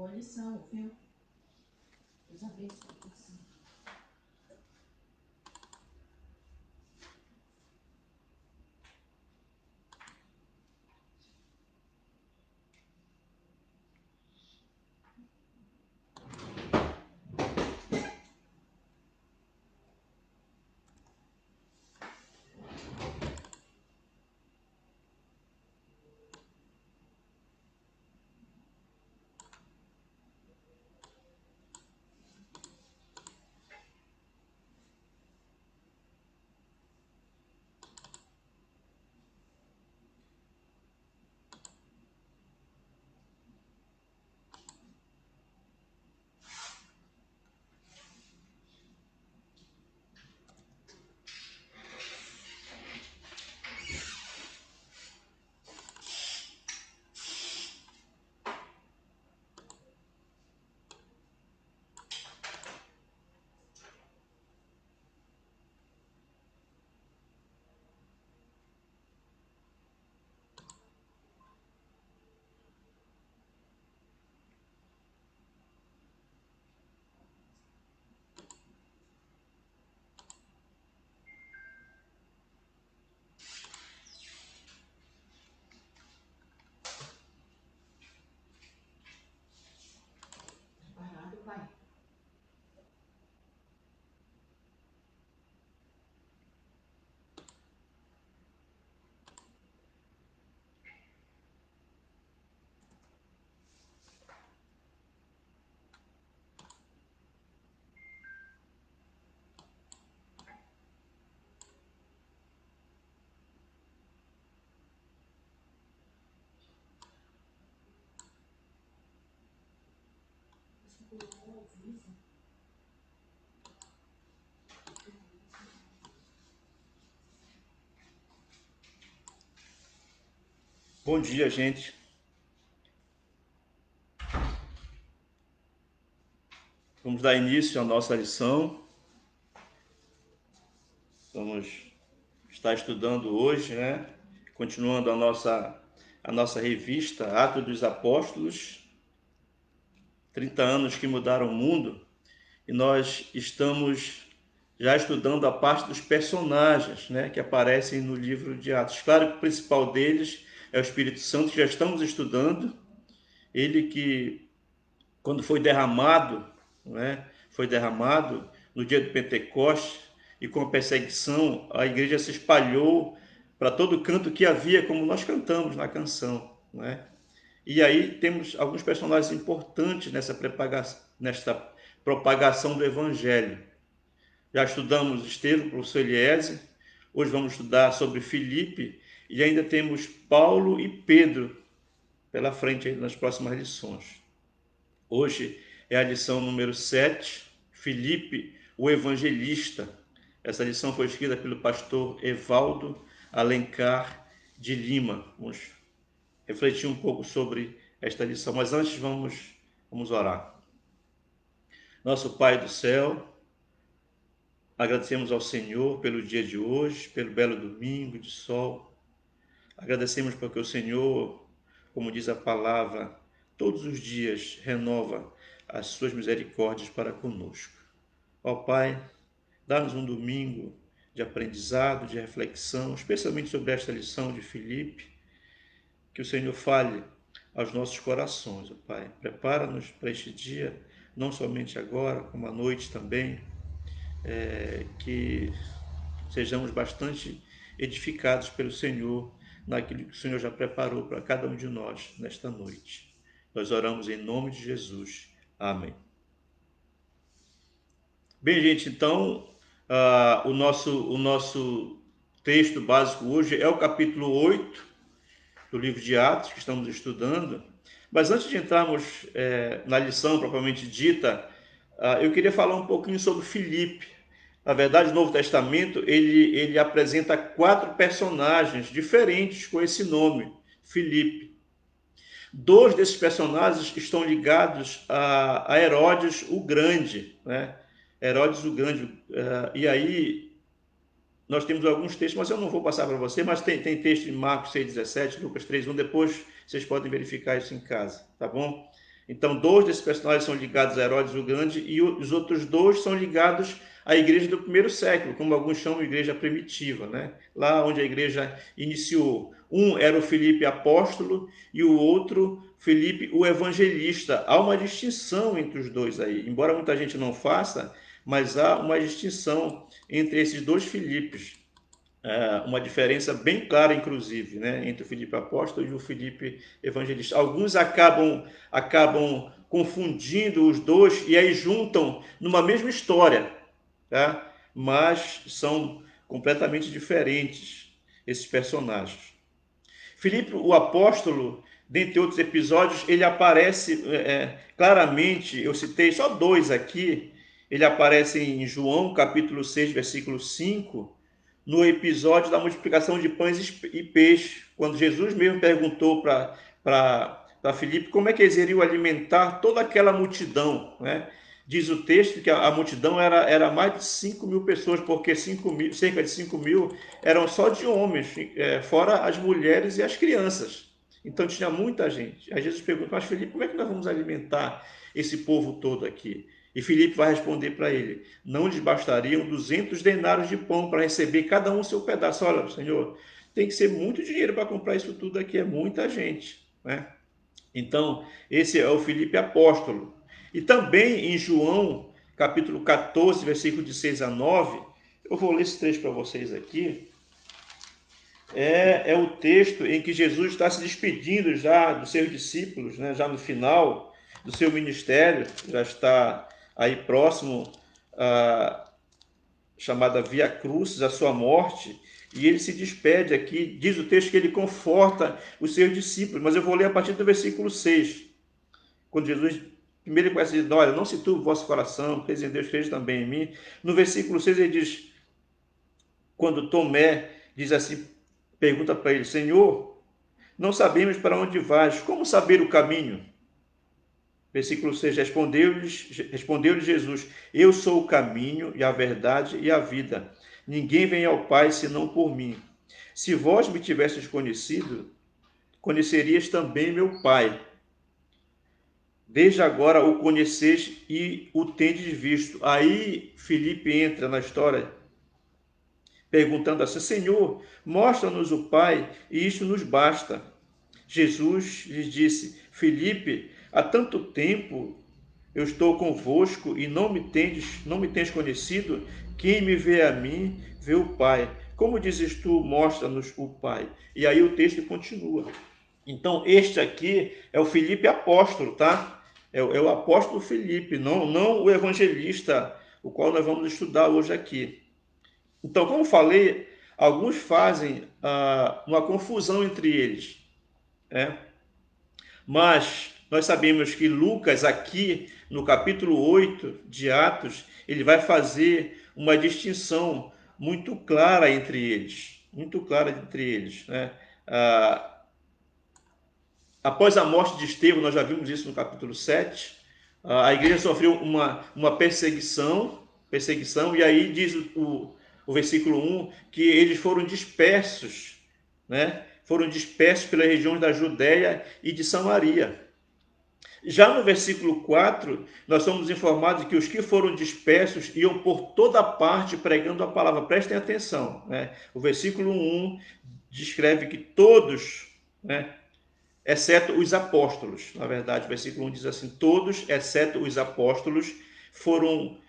boa lição, viu? Deus abençoe você. Preparado, pai? Bom dia, gente. Vamos dar início à nossa lição. Vamos estar estudando hoje, né? Continuando a nossa revista Atos dos Apóstolos, 30 anos que mudaram o mundo. E nós estamos já estudando a parte dos personagens, né, que aparecem no livro de Atos. Claro que o principal deles é o Espírito Santo, que já estamos estudando. Ele que, quando foi derramado, né, foi derramado no dia do Pentecostes, e com a perseguição, a igreja se espalhou para todo canto que havia, como nós cantamos na canção, né? E aí temos alguns personagens importantes nesta propagação do evangelho. Já estudamos Estevão, professor Eliézer, hoje vamos estudar sobre Filipe, e ainda temos Paulo e Pedro pela frente aí nas próximas lições. Hoje é a lição número 7, Filipe, o evangelista. Essa lição foi escrita pelo pastor Evaldo Alencar de Lima. Vamos refletir um pouco sobre esta lição, mas antes vamos orar. Nosso Pai do céu, agradecemos ao Senhor pelo dia de hoje, pelo belo domingo de sol. Agradecemos porque o Senhor, como diz a palavra, todos os dias renova as suas misericórdias para conosco. Ó Pai, dá-nos um domingo de aprendizado, de reflexão, especialmente sobre esta lição de Filipe, que o Senhor fale aos nossos corações, ó Pai. Prepara-nos para este dia, não somente agora, como à noite também, que sejamos bastante edificados pelo Senhor naquilo que o Senhor já preparou para cada um de nós nesta noite. Nós oramos em nome de Jesus. Amém. Bem, gente, então o nosso texto básico hoje é o capítulo 8 do livro de Atos, que estamos estudando. Mas antes de entrarmos na lição propriamente dita, eu queria falar um pouquinho sobre Filipe. Na verdade, o Novo Testamento ele apresenta 4 personagens diferentes com esse nome, Filipe. 2 desses personagens estão ligados a Herodes o Grande, né? Herodes o Grande. E aí nós temos alguns textos, mas eu não vou passar para você, mas tem texto em Marcos 6,17, Lucas 3,1, depois vocês podem verificar isso em casa, tá bom? Então, dois desses personagens são ligados a Herodes o Grande e os outros dois são ligados à igreja do primeiro século, como alguns chamam de igreja primitiva, né? Lá onde a igreja iniciou. Um era o Filipe apóstolo e o outro, Filipe o evangelista. Há uma distinção entre os dois aí, embora muita gente não faça, mas há uma distinção entre esses dois Filipes. Uma diferença bem clara, inclusive, né, entre o Filipe apóstolo e o Filipe evangelista. Alguns acabam confundindo os dois e aí juntam numa mesma história, tá? Mas são completamente diferentes esses personagens. Filipe, o apóstolo, dentre outros episódios, ele aparece claramente, eu citei só dois aqui, ele aparece em João, capítulo 6, versículo 5, no episódio da multiplicação de pães e peixes, quando Jesus mesmo perguntou para Filipe como é que eles iriam alimentar toda aquela multidão, né? Diz o texto que a multidão era mais de 5 mil pessoas, porque cerca de 5 mil eram só de homens, fora as mulheres e as crianças. Então tinha muita gente. Aí Jesus pergunta, mas Filipe, como é que nós vamos alimentar esse povo todo aqui? E Filipe vai responder para ele, não lhes bastariam 200 denários de pão para receber cada um seu pedaço. Olha, Senhor, tem que ser muito dinheiro para comprar isso tudo aqui, é muita gente, né? Então, esse é o Filipe apóstolo. E também em João, capítulo 14, versículo de 6 a 9, eu vou ler esse trecho para vocês aqui. É o texto em que Jesus está se despedindo já dos seus discípulos, né? Já no final do seu ministério, já está aí próximo à chamada Via Crucis, a sua morte, e ele se despede aqui, diz o texto que ele conforta os seus discípulos, mas eu vou ler a partir do versículo 6, quando Jesus primeiro ele começa a dizer, olha, não se turbe o vosso coração, creis em Deus, creis também em mim. No versículo 6 ele diz, quando Tomé diz assim, pergunta para ele, Senhor, não sabemos para onde vais, como saber o caminho? Versículo 6, respondeu-lhe Jesus, eu sou o caminho e a verdade e a vida. Ninguém vem ao Pai senão por mim. Se vós me tivesseis conhecido, conhecerias também meu Pai. Desde agora o conheceis e o tendes visto. Aí Filipe entra na história, perguntando assim, Senhor, mostra-nos o Pai e isto nos basta. Jesus lhes disse, Filipe, há tanto tempo eu estou convosco e não me tens conhecido? Quem me vê a mim, vê o Pai. Como dizes tu, mostra-nos o Pai. E aí o texto continua. Então, este aqui é o Filipe apóstolo, tá? É o apóstolo Filipe, não o evangelista, o qual nós vamos estudar hoje aqui. Então, como falei, alguns fazem uma confusão entre eles, né? Mas nós sabemos que Lucas, aqui no capítulo 8 de Atos, ele vai fazer uma distinção muito clara entre eles, né? Após a morte de Estevão, nós já vimos isso no capítulo 7, a igreja sofreu uma perseguição, e aí diz o versículo 1 que eles foram dispersos, né? Foram dispersos pelas regiões da Judéia e de Samaria. Já no versículo 4, nós somos informados que os que foram dispersos iam por toda parte pregando a palavra. Prestem atenção, né? O versículo 1 descreve que todos, né, exceto os apóstolos, na verdade, o versículo 1 diz assim, todos, exceto os apóstolos, foram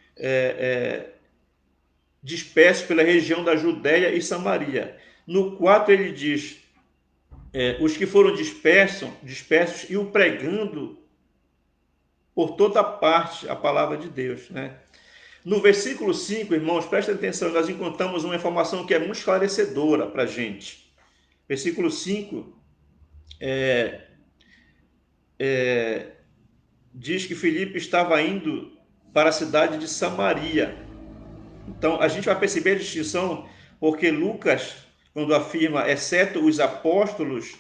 dispersos pela região da Judéia e Samaria. No 4 ele diz, os que foram dispersos iam pregando por toda parte a palavra de Deus, né? No versículo 5, irmãos, prestem atenção, nós encontramos uma informação que é muito esclarecedora para a gente. Versículo 5 diz que Filipe estava indo para a cidade de Samaria. Então, a gente vai perceber a distinção, porque Lucas, quando afirma, exceto os apóstolos,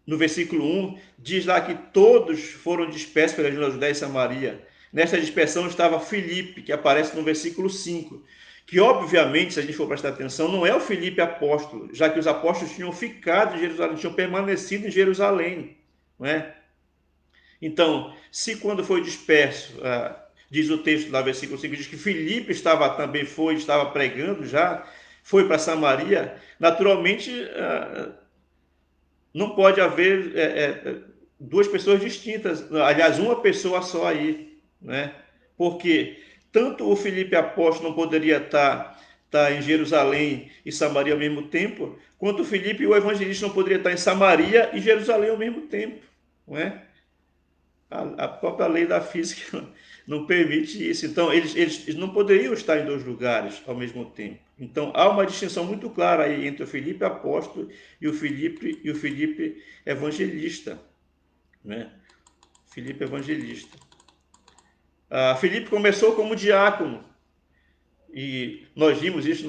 no versículo 1, diz lá que todos foram dispersos pela região da Judéia e Samaria. Nessa dispersão estava Filipe, que aparece no versículo 5, que obviamente, se a gente for prestar atenção, não é o Filipe apóstolo, já que os apóstolos tinham ficado em Jerusalém, tinham permanecido em Jerusalém, não é? Então, se quando foi disperso, diz o texto lá, versículo 5, diz que Filipe estava pregando já, foi para Samaria, naturalmente não pode haver duas pessoas distintas, aliás, uma pessoa só aí, né? Porque tanto o Filipe apóstolo não poderia estar em Jerusalém e Samaria ao mesmo tempo, quanto o Filipe, o evangelista, não poderia estar em Samaria e Jerusalém ao mesmo tempo, não é? A própria lei da física não permite isso. Então, eles não poderiam estar em dois lugares ao mesmo tempo. Então, há uma distinção muito clara aí entre o Filipe apóstolo e o Filipe evangelista, né? Filipe evangelista. Filipe começou como diácono, e nós vimos isso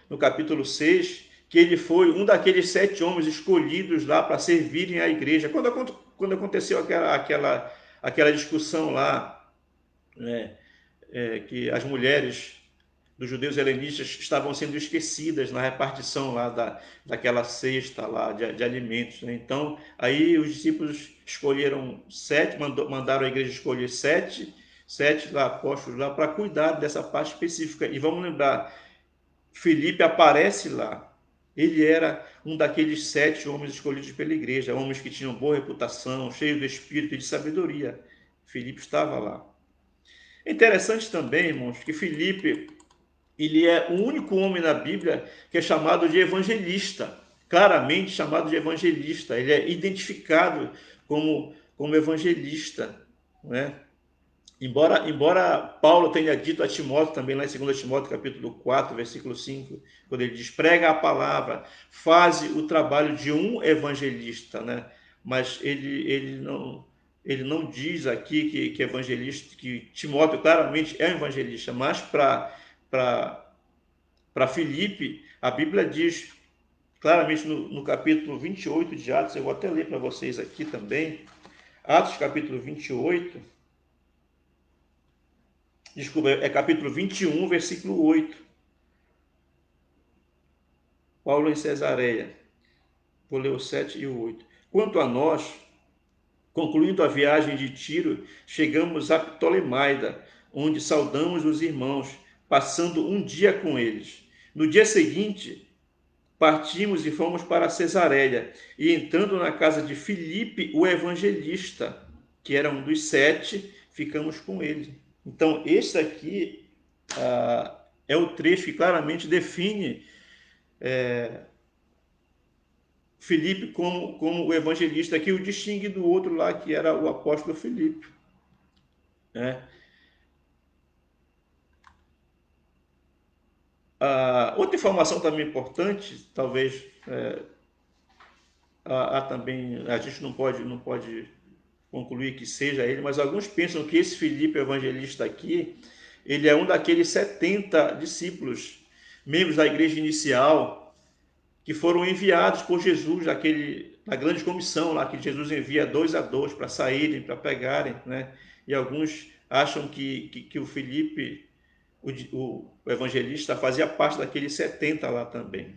no capítulo 6, que ele foi um daqueles 7 homens escolhidos lá para servirem à igreja. Quando aconteceu aquela discussão lá, né, que as mulheres dos judeus helenistas estavam sendo esquecidas na repartição lá daquela cesta lá de alimentos, né? Então, aí os discípulos escolheram 7, mandaram a igreja escolher sete lá, apóstolos lá, para cuidar dessa parte específica. E vamos lembrar, Filipe aparece lá. Ele era um daqueles 7 homens escolhidos pela igreja, homens que tinham boa reputação, cheios de espírito e de sabedoria. Filipe estava lá. É interessante também, irmãos, que Filipe, ele é o único homem na Bíblia que é chamado de evangelista, claramente chamado de evangelista. Ele é identificado como evangelista, né? Embora Paulo tenha dito a Timóteo, também lá em 2 Timóteo capítulo 4, versículo 5, quando ele diz, prega a palavra, faze o trabalho de um evangelista, né? Mas ele não diz aqui que evangelista, que Timóteo claramente é um evangelista, mas para Filipe, a Bíblia diz claramente no capítulo 28 de Atos, eu vou até ler para vocês aqui também, Atos capítulo 28, desculpa, é capítulo 21, versículo 8. Paulo em Cesareia. Vou ler o 7 e o 8. Quanto a nós, concluindo a viagem de Tiro, chegamos a Ptolemaida, onde saudamos os irmãos, passando um dia com eles. No dia seguinte, partimos e fomos para Cesareia, e entrando na casa de Filipe, o evangelista, que era um dos 7, ficamos com ele. Então, esse aqui é o trecho que claramente define Filipe como o evangelista, que o distingue do outro lá, que era o apóstolo Filipe, né? Outra informação também importante, talvez há também, a gente não pode concluir que seja ele, mas alguns pensam que esse Filipe evangelista aqui, ele é um daqueles 70 discípulos, membros da igreja inicial, que foram enviados por Jesus na grande comissão lá, que Jesus envia 2 a 2 para saírem, para pegarem, né? E alguns acham que o Filipe, o evangelista, fazia parte daqueles 70 lá também.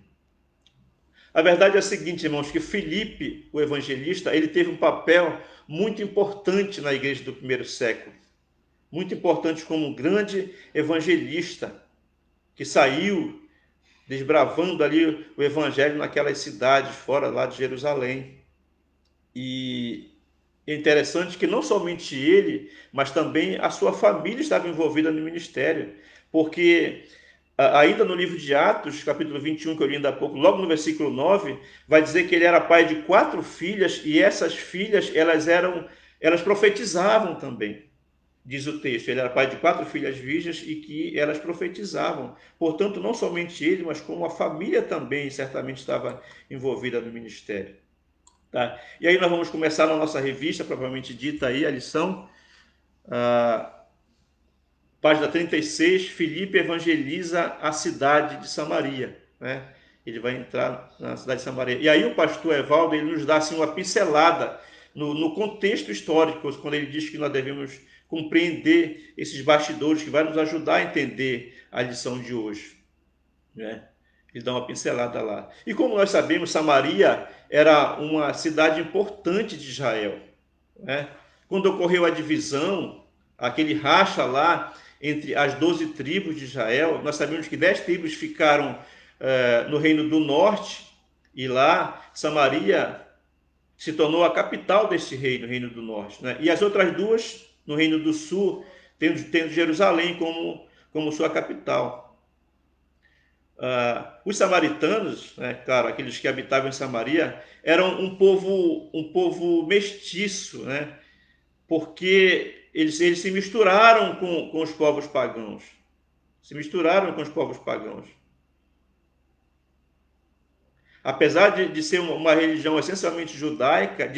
A verdade é a seguinte, irmãos, que Filipe, o evangelista, ele teve um papel muito importante na igreja do primeiro século. Muito importante como um grande evangelista que saiu desbravando ali o evangelho naquelas cidades fora lá de Jerusalém. E é interessante que não somente ele, mas também a sua família estava envolvida no ministério, porque ainda no livro de Atos, capítulo 21, que eu li ainda há pouco, logo no versículo 9, vai dizer que ele era pai de 4 filhas, e essas filhas, elas profetizavam também. Diz o texto, ele era pai de 4 filhas virgens e que elas profetizavam. Portanto, não somente ele, mas como a família também certamente estava envolvida no ministério. Tá? E aí nós vamos começar na nossa revista, propriamente dita aí, a lição, página 36, Filipe evangeliza a cidade de Samaria, né? Ele vai entrar na cidade de Samaria. E aí o pastor Evaldo, ele nos dá assim, uma pincelada no contexto histórico, quando ele diz que nós devemos compreender esses bastidores, que vai nos ajudar a entender a lição de hoje, né? Ele dá uma pincelada lá. E como nós sabemos, Samaria era uma cidade importante de Israel, né? quando ocorreu a divisão, aquele racha lá entre as 12 tribos de Israel, nós sabemos que 10 tribos ficaram no reino do norte, e lá Samaria se tornou a capital desse reino, o reino do norte, né? E as outras duas no reino do sul, tendo Jerusalém como sua capital. Os samaritanos, né, claro, aqueles que habitavam em Samaria, eram um povo mestiço, né? Porque eles se misturaram com os povos pagãos. Se misturaram com os povos pagãos. Apesar de ser uma religião essencialmente judaica,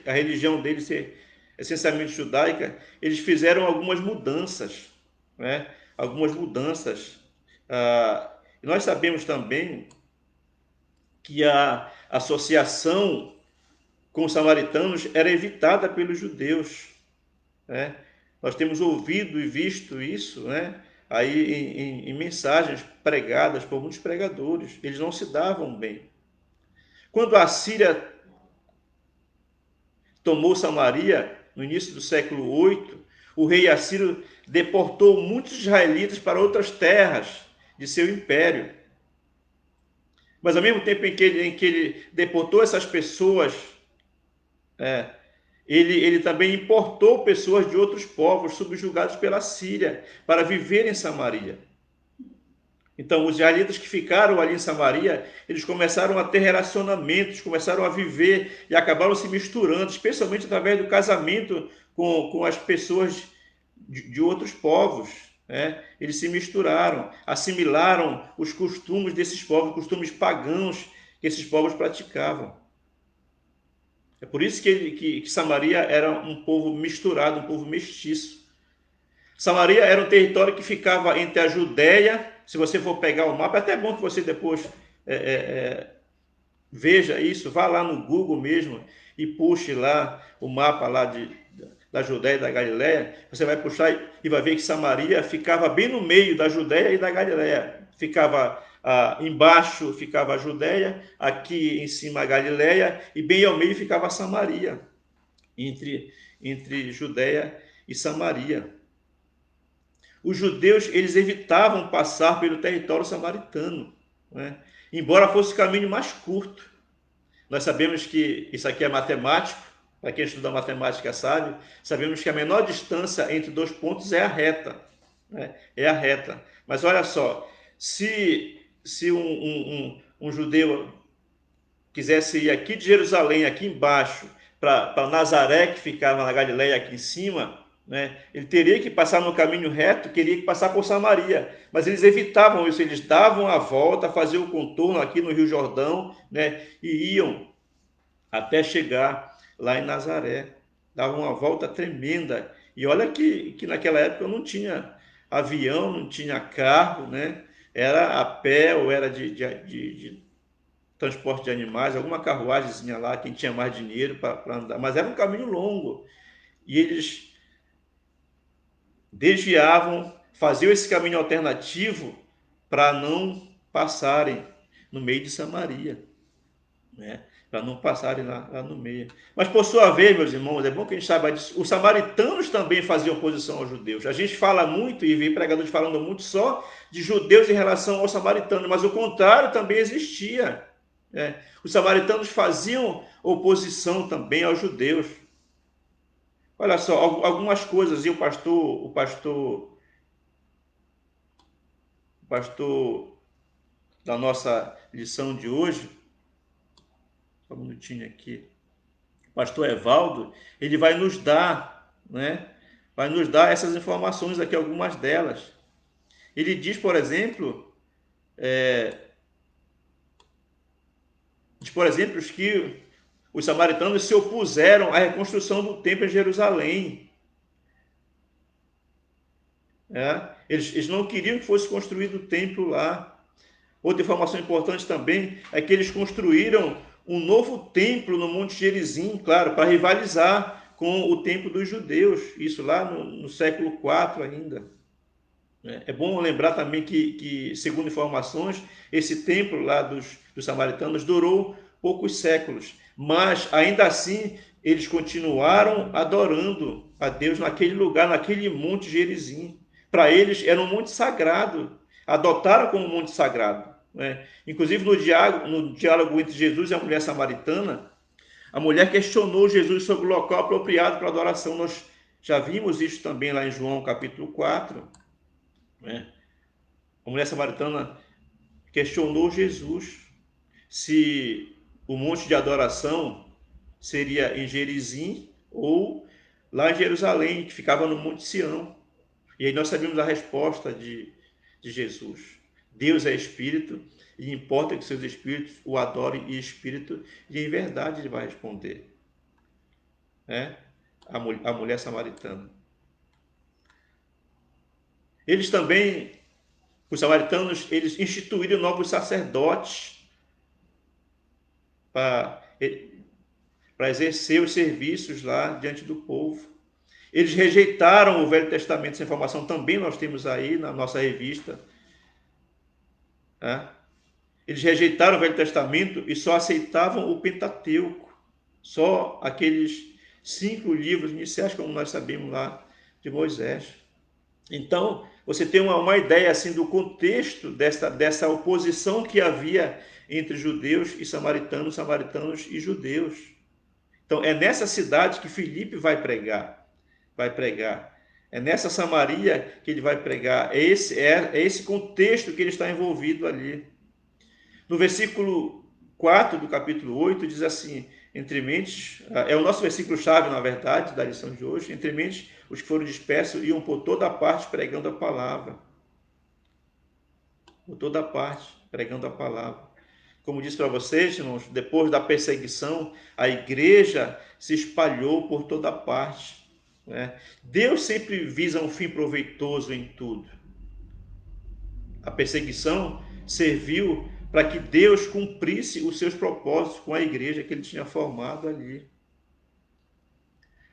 a religião deles ser essencialmente judaica, eles fizeram algumas mudanças, né? Algumas mudanças. E nós sabemos também que a associação com os samaritanos era evitada pelos judeus, né? Nós temos ouvido e visto isso, né? Aí em mensagens pregadas por muitos pregadores. Eles não se davam bem. Quando a Síria tomou Samaria, no início do século 8, o rei assírio deportou muitos israelitas para outras terras de seu império. Mas ao mesmo tempo em que ele deportou essas pessoas, ele também importou pessoas de outros povos subjugados pela Síria para viver em Samaria. Então, os israelitas que ficaram ali em Samaria, eles começaram a ter relacionamentos, começaram a viver e acabaram se misturando, especialmente através do casamento com as pessoas de outros povos, né? Eles se misturaram, assimilaram os costumes desses povos, costumes pagãos que esses povos praticavam. É por isso que Samaria era um povo misturado, um povo mestiço. Samaria era um território que ficava entre a Judéia. Se você for pegar o mapa, é até bom que você depois veja isso, vá lá no Google mesmo e puxe lá o mapa lá da Judéia e da Galiléia. Você vai puxar e vai ver que Samaria ficava bem no meio da Judéia e da Galiléia. Ficava embaixo ficava a Judéia, aqui em cima a Galiléia, e bem ao meio ficava a Samaria, entre Judéia e Samaria. Os judeus, eles evitavam passar pelo território samaritano, né? Embora fosse o caminho mais curto. Nós sabemos que isso aqui é matemático, para quem estuda matemática sabe, sabemos que a menor distância entre dois pontos é a reta, né? É a reta. Mas olha só, se um judeu quisesse ir aqui de Jerusalém, aqui embaixo, para Nazaré, que ficava na Galiléia aqui em cima, né? Ele teria que passar no caminho reto, queria que passar por Samaria, mas eles evitavam isso, eles davam a volta, faziam o contorno aqui no Rio Jordão, né? E iam até chegar lá em Nazaré, davam uma volta tremenda. E olha que naquela época não tinha avião, não tinha carro, né? Era a pé ou era de transporte de animais, alguma carruagemzinha lá, quem tinha mais dinheiro para andar, mas era um caminho longo. E eles desviavam, faziam esse caminho alternativo para não passarem no meio de Samaria, né? Para não passarem lá no meio. Mas por sua vez, meus irmãos, é bom que a gente saiba disso, os samaritanos também faziam oposição aos judeus. A gente fala muito e vê pregadores falando muito só de judeus em relação aos samaritanos, mas o contrário também existia, né? Os samaritanos faziam oposição também aos judeus. Olha só, algumas coisas, e o pastor da nossa lição de hoje, só um minutinho aqui, o pastor Evaldo, ele vai nos dar, né? Vai nos dar essas informações aqui, algumas delas. Ele diz, por exemplo, que os samaritanos se opuseram à reconstrução do templo em Jerusalém. Eles não queriam que fosse construído o templo lá. Outra informação importante também é que eles construíram um novo templo no Monte Gerizim, claro, para rivalizar com o templo dos judeus, isso lá no século IV ainda. É bom lembrar também que, segundo informações, esse templo lá dos samaritanos durou poucos séculos, mas ainda assim eles continuaram adorando a Deus naquele lugar, naquele monte Gerizim. Para eles era um monte sagrado, adotaram como um monte sagrado, né? Inclusive no diálogo entre Jesus e a mulher samaritana, a mulher questionou Jesus sobre o local apropriado para adoração. Nós já vimos isso também lá em João capítulo 4, né? A mulher samaritana questionou Jesus se o monte de adoração seria em Gerizim ou lá em Jerusalém, que ficava no Monte Sião. E aí nós sabemos a resposta de Jesus. Deus é espírito e importa que seus espíritos o adorem em espírito e em verdade ele vai responder, né? A mulher samaritana. Eles também, os samaritanos, eles instituíram novos sacerdotes para exercer os serviços lá diante do povo. Eles rejeitaram o Velho Testamento, essa informação também nós temos aí na nossa revista, né? Eles rejeitaram o Velho Testamento e só aceitavam o Pentateuco, só aqueles 5 livros iniciais, como nós sabemos lá, de Moisés. Então, você tem uma ideia assim do contexto dessa oposição que havia entre judeus e samaritanos, samaritanos e judeus. Então, é nessa cidade que Filipe vai pregar. Vai pregar. É nessa Samaria que ele vai pregar. É esse contexto que ele está envolvido ali. No versículo 4 do capítulo 8, diz assim: entre mentes, é o nosso versículo-chave, na verdade, da lição de hoje. Entre mentes, os que foram dispersos iam por toda parte pregando a palavra. Por toda parte pregando a palavra. Como disse para vocês, irmãos, depois da perseguição, a igreja se espalhou por toda parte, né? Deus sempre visa um fim proveitoso em tudo. A perseguição serviu para que Deus cumprisse os seus propósitos com a igreja que ele tinha formado ali.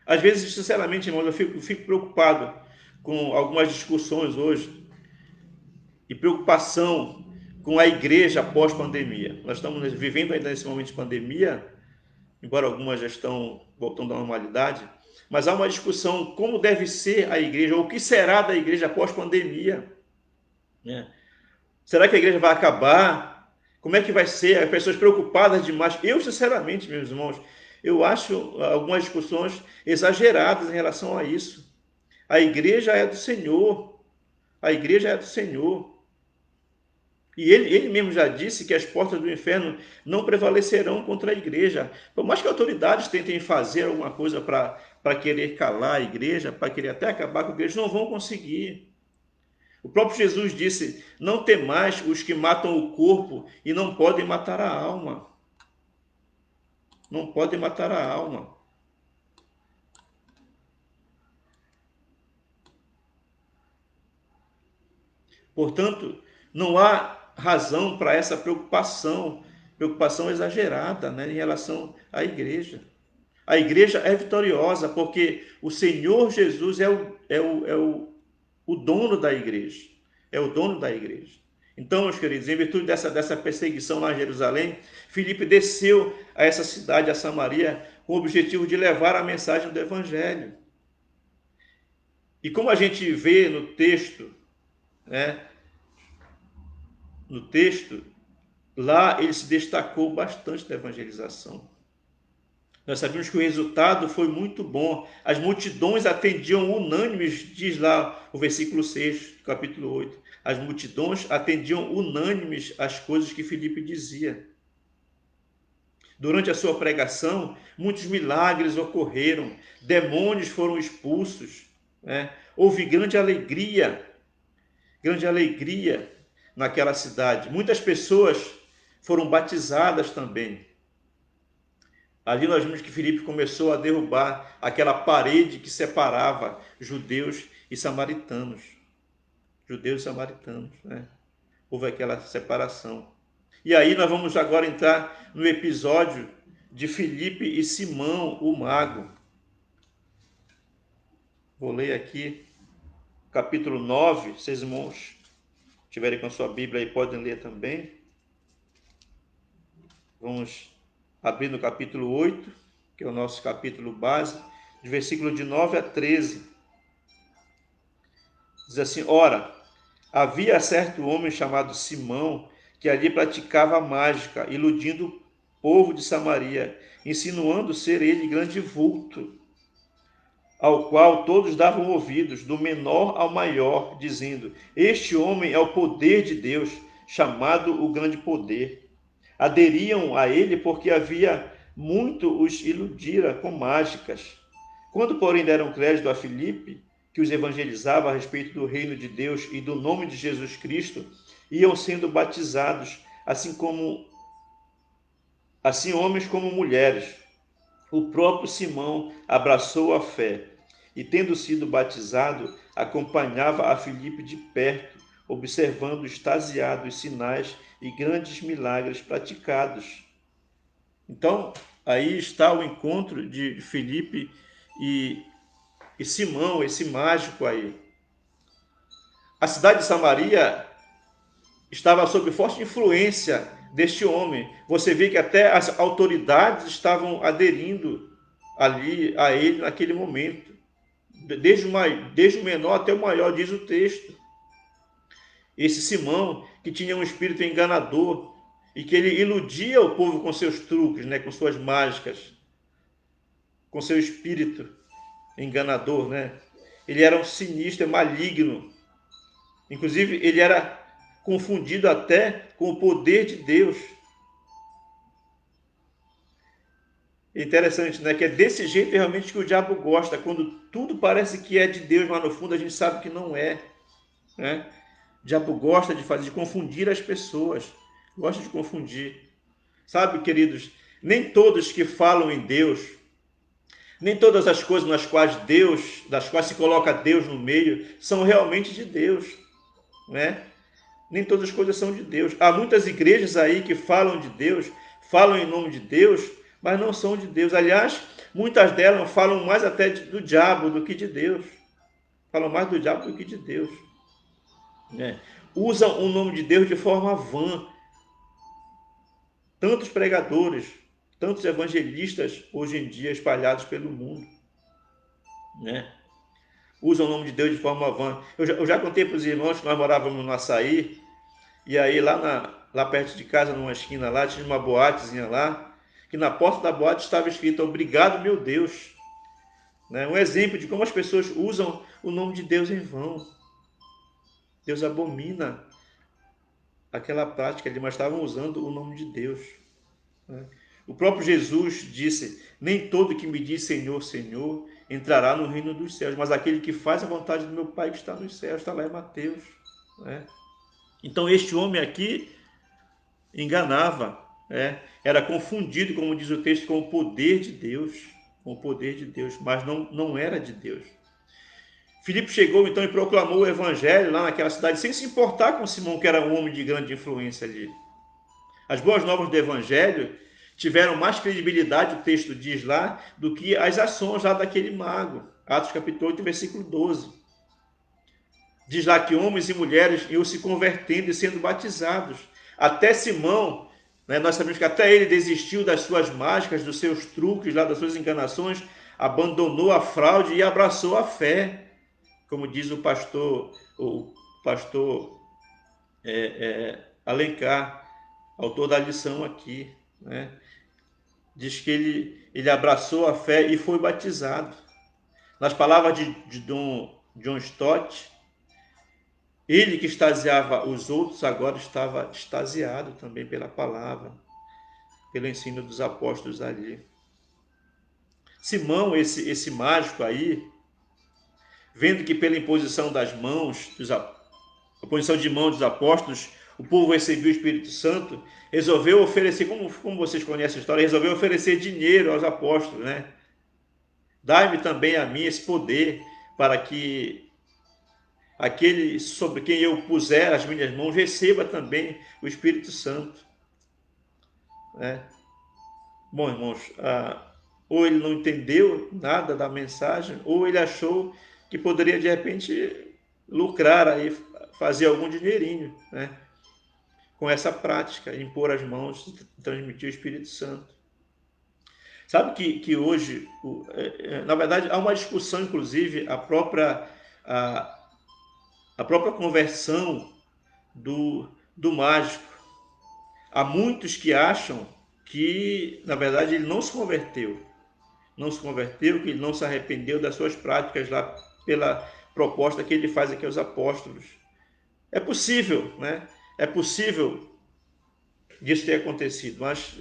Às vezes, sinceramente, irmãos, eu fico preocupado com algumas discussões hoje e preocupação com a igreja pós-pandemia. Nós estamos vivendo ainda nesse momento de pandemia, embora algumas já estão voltando à normalidade, mas há uma discussão como deve ser a igreja, ou o que será da igreja pós-pandemia, né? Será que a igreja vai acabar? Como é que vai ser? As pessoas preocupadas demais. Eu, sinceramente, meus irmãos, eu acho algumas discussões exageradas em relação a isso. A igreja é do Senhor. A igreja é do Senhor. E ele mesmo já disse que as portas do inferno não prevalecerão contra a igreja. Por mais que autoridades tentem fazer alguma coisa para querer calar a igreja, para querer até acabar com a igreja, não vão conseguir. O próprio Jesus disse: não temais os que matam o corpo e não podem matar a alma. Não podem matar a alma. Portanto, não há razão para essa preocupação exagerada, né, em relação à igreja. A igreja é vitoriosa porque o Senhor Jesus é o dono da igreja. É o dono da igreja. Então, meus queridos, em virtude dessa perseguição lá em Jerusalém, Filipe desceu a essa cidade, a Samaria, com o objetivo de levar a mensagem do Evangelho. E como a gente vê no texto, né, no texto, lá ele se destacou bastante da evangelização. Nós sabemos que o resultado foi muito bom. As multidões atendiam unânimes, diz lá o versículo 6, capítulo 8. As multidões atendiam unânimes as coisas que Filipe dizia. Durante a sua pregação, muitos milagres ocorreram, demônios foram expulsos, né? Houve grande alegria naquela cidade. Muitas pessoas foram batizadas também. Ali nós vimos que Filipe começou a derrubar aquela parede que separava judeus e samaritanos. Judeus e samaritanos, né? Houve aquela separação. E aí nós vamos agora entrar no episódio de Filipe e Simão, o mago. Vou ler aqui, capítulo 9, vocês irmãos tiverem com a sua Bíblia aí, podem ler também. Vamos abrir no capítulo 8. que é o nosso capítulo base, de versículo de 9 a 13. Diz assim: Ora, havia certo homem chamado Simão, que ali praticava mágica, iludindo o povo de Samaria, insinuando ser ele grande vulto, ao qual todos davam ouvidos, do menor ao maior, dizendo: Este homem é o poder de Deus, chamado o grande poder. Aderiam a ele porque havia muito os iludira com mágicas. Quando, porém, deram crédito a Filipe, que os evangelizava a respeito do reino de Deus e do nome de Jesus Cristo, iam sendo batizados, assim homens como mulheres. O próprio Simão abraçou a fé e, tendo sido batizado, acompanhava a Filipe de perto, observando extasiado os sinais e grandes milagres praticados. Então, aí está o encontro de Filipe e Simão, esse mágico aí. A cidade de Samaria estava sob forte influência deste homem. Você vê que até as autoridades estavam aderindo ali a ele naquele momento. Desde o menor até o maior, diz o texto. Esse Simão, que tinha um espírito enganador e que ele iludia o povo com seus truques, né, com suas mágicas, com seu espírito enganador, né? Ele era um sinistro, maligno. Inclusive, ele era confundido até com o poder de Deus. É interessante, né? Que é desse jeito realmente que o diabo gosta, quando tudo parece que é de Deus, mas no fundo a gente sabe que não é, né? O diabo gosta de confundir as pessoas, gosta de confundir. Sabe, queridos, nem todos que falam em Deus, nem todas as coisas das quais se coloca Deus no meio, são realmente de Deus, né? Nem todas as coisas são de Deus. Há muitas igrejas aí que falam de Deus, falam em nome de Deus, mas não são de Deus. Aliás, muitas delas falam mais até do diabo do que de Deus. Falam mais do diabo do que de Deus, né? Usam o nome de Deus de forma vã. Tantos pregadores, tantos evangelistas hoje em dia espalhados pelo mundo, né? Usam o nome de Deus de forma vã. Eu já contei para os irmãos que nós morávamos no Açaí, e aí lá perto de casa, numa esquina lá, tinha uma boatezinha lá, que na porta da boate estava escrito: Obrigado, meu Deus. Né? Um exemplo de como as pessoas usam o nome de Deus em vão. Deus abomina aquela prática ali, mas estavam usando o nome de Deus, né? O próprio Jesus disse: Nem todo que me diz Senhor, Senhor, entrará no reino dos céus, mas aquele que faz a vontade do meu Pai que está nos céus. Está lá em Mateus, né? Então este homem aqui enganava, né? Era confundido, como diz o texto, com o poder de Deus, com o poder de Deus, mas não era de Deus. Filipe chegou então e proclamou o evangelho lá naquela cidade, sem se importar com Simão, que era um homem de grande influência ali. As boas novas do evangelho tiveram mais credibilidade, o texto diz lá, do que as ações lá daquele mago. Atos capítulo 8, versículo 12. Diz lá que homens e mulheres iam se convertendo e sendo batizados. Até Simão, né, nós sabemos que até ele desistiu das suas mágicas, dos seus truques, lá, das suas enganações, abandonou a fraude e abraçou a fé. Como diz o pastor Alencar, autor da lição aqui, né? Diz que ele abraçou a fé e foi batizado. Nas palavras de John Stott, ele que extasiava os outros agora estava extasiado também pela palavra, pelo ensino dos apóstolos ali. Simão, esse mágico aí, vendo que pela imposição das mãos, a posição de mão dos apóstolos, o povo recebeu o Espírito Santo, resolveu oferecer, como vocês conhecem a história, resolveu oferecer dinheiro aos apóstolos, né? Dai-me também a mim esse poder, para que aquele sobre quem eu puser as minhas mãos receba também o Espírito Santo, né? Bom, irmãos, ou ele não entendeu nada da mensagem, ou ele achou que poderia de repente lucrar aí, fazer algum dinheirinho, né, com essa prática, impor as mãos, transmitir o Espírito Santo. Sabe que hoje, na verdade, há uma discussão, inclusive, a, a própria conversão do mágico. Há muitos que acham que, na verdade, ele não se converteu. Não se converteu, que ele não se arrependeu das suas práticas lá pela proposta que ele faz aqui aos apóstolos. É possível, né? É possível disso ter acontecido, mas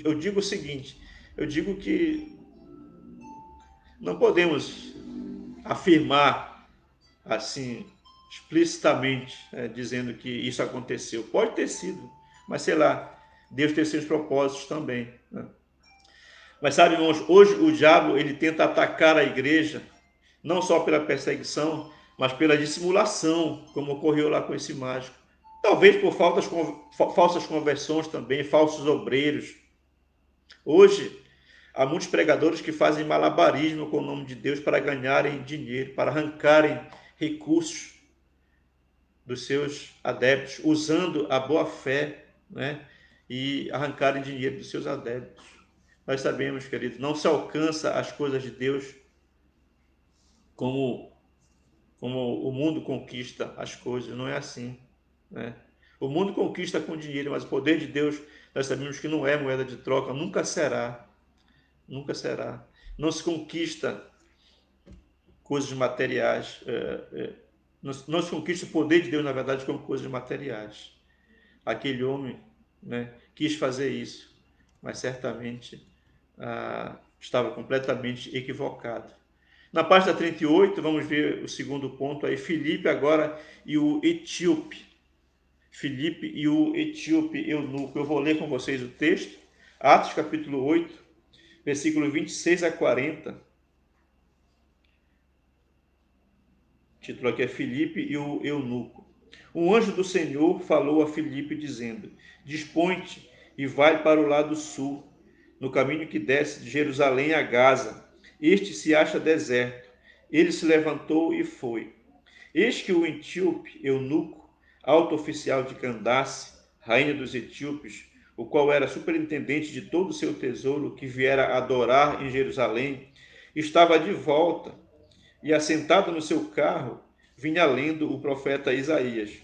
eu digo o seguinte, eu digo que não podemos afirmar assim explicitamente, dizendo que isso aconteceu. Pode ter sido, mas sei lá, Deus tem seus propósitos também, né? Mas sabe, irmãos, hoje o diabo ele tenta atacar a igreja não só pela perseguição, mas pela dissimulação, como ocorreu lá com esse mágico. Talvez por falsas conversões também, falsos obreiros. Hoje, há muitos pregadores que fazem malabarismo com o nome de Deus para ganharem dinheiro, para arrancarem recursos dos seus adeptos, usando a boa fé, né? E arrancarem dinheiro dos seus adeptos. Nós sabemos, queridos, não se alcança as coisas de Deus como, como o mundo conquista as coisas, não é assim, né? O mundo conquista com dinheiro, mas o poder de Deus, nós sabemos que não é moeda de troca, nunca será, nunca será. Não se conquista coisas materiais, não se conquista o poder de Deus, na verdade, com coisas materiais. Aquele homem, né, quis fazer isso, mas certamente estava completamente equivocado. Na página 38, vamos ver o segundo ponto aí, Filipe agora e o etíope. Filipe e o etíope eunuco. Eu vou ler com vocês o texto, Atos capítulo 8, versículo 26 a 40. O título aqui é Filipe e o eunuco. Um anjo do Senhor falou a Filipe dizendo: Dispõe-te e vai para o lado sul, no caminho que desce de Jerusalém a Gaza. Este se acha deserto. Ele se levantou e foi. Eis que o etíope eunuco, alto oficial de Candace, rainha dos etíopes, o qual era superintendente de todo o seu tesouro que viera adorar em Jerusalém, estava de volta e, assentado no seu carro, vinha lendo o profeta Isaías.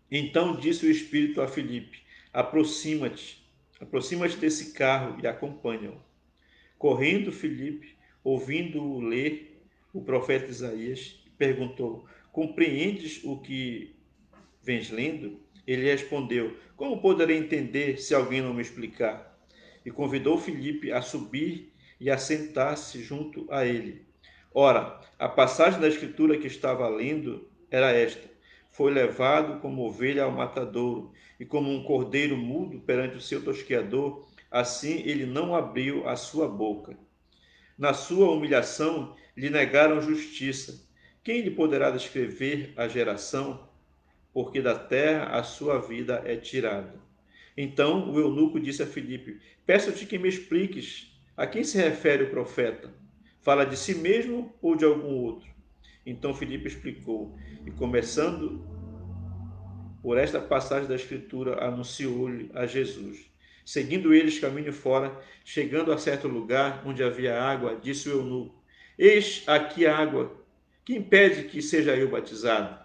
Então disse o Espírito a Filipe: aproxima-te desse carro e acompanha-o. Correndo Filipe, ouvindo-o ler o profeta Isaías, perguntou: Compreendes o que vens lendo? Ele respondeu: Como poderei entender se alguém não me explicar? E convidou Filipe a subir e a sentar-se junto a ele. Ora, a passagem da escritura que estava lendo era esta: Foi levado como ovelha ao matadouro, e como um cordeiro mudo perante o seu tosqueador, assim ele não abriu a sua boca. Na sua humilhação lhe negaram justiça. Quem lhe poderá descrever a geração? Porque da terra a sua vida é tirada. Então o eunuco disse a Filipe: Peço-te que me expliques a quem se refere o profeta. Fala de si mesmo ou de algum outro? Então Filipe explicou, e começando por esta passagem da Escritura, anunciou-lhe a Jesus. Seguindo eles caminho fora, chegando a certo lugar onde havia água, disse o eunuco: Eis aqui a água, que impede que seja eu batizado?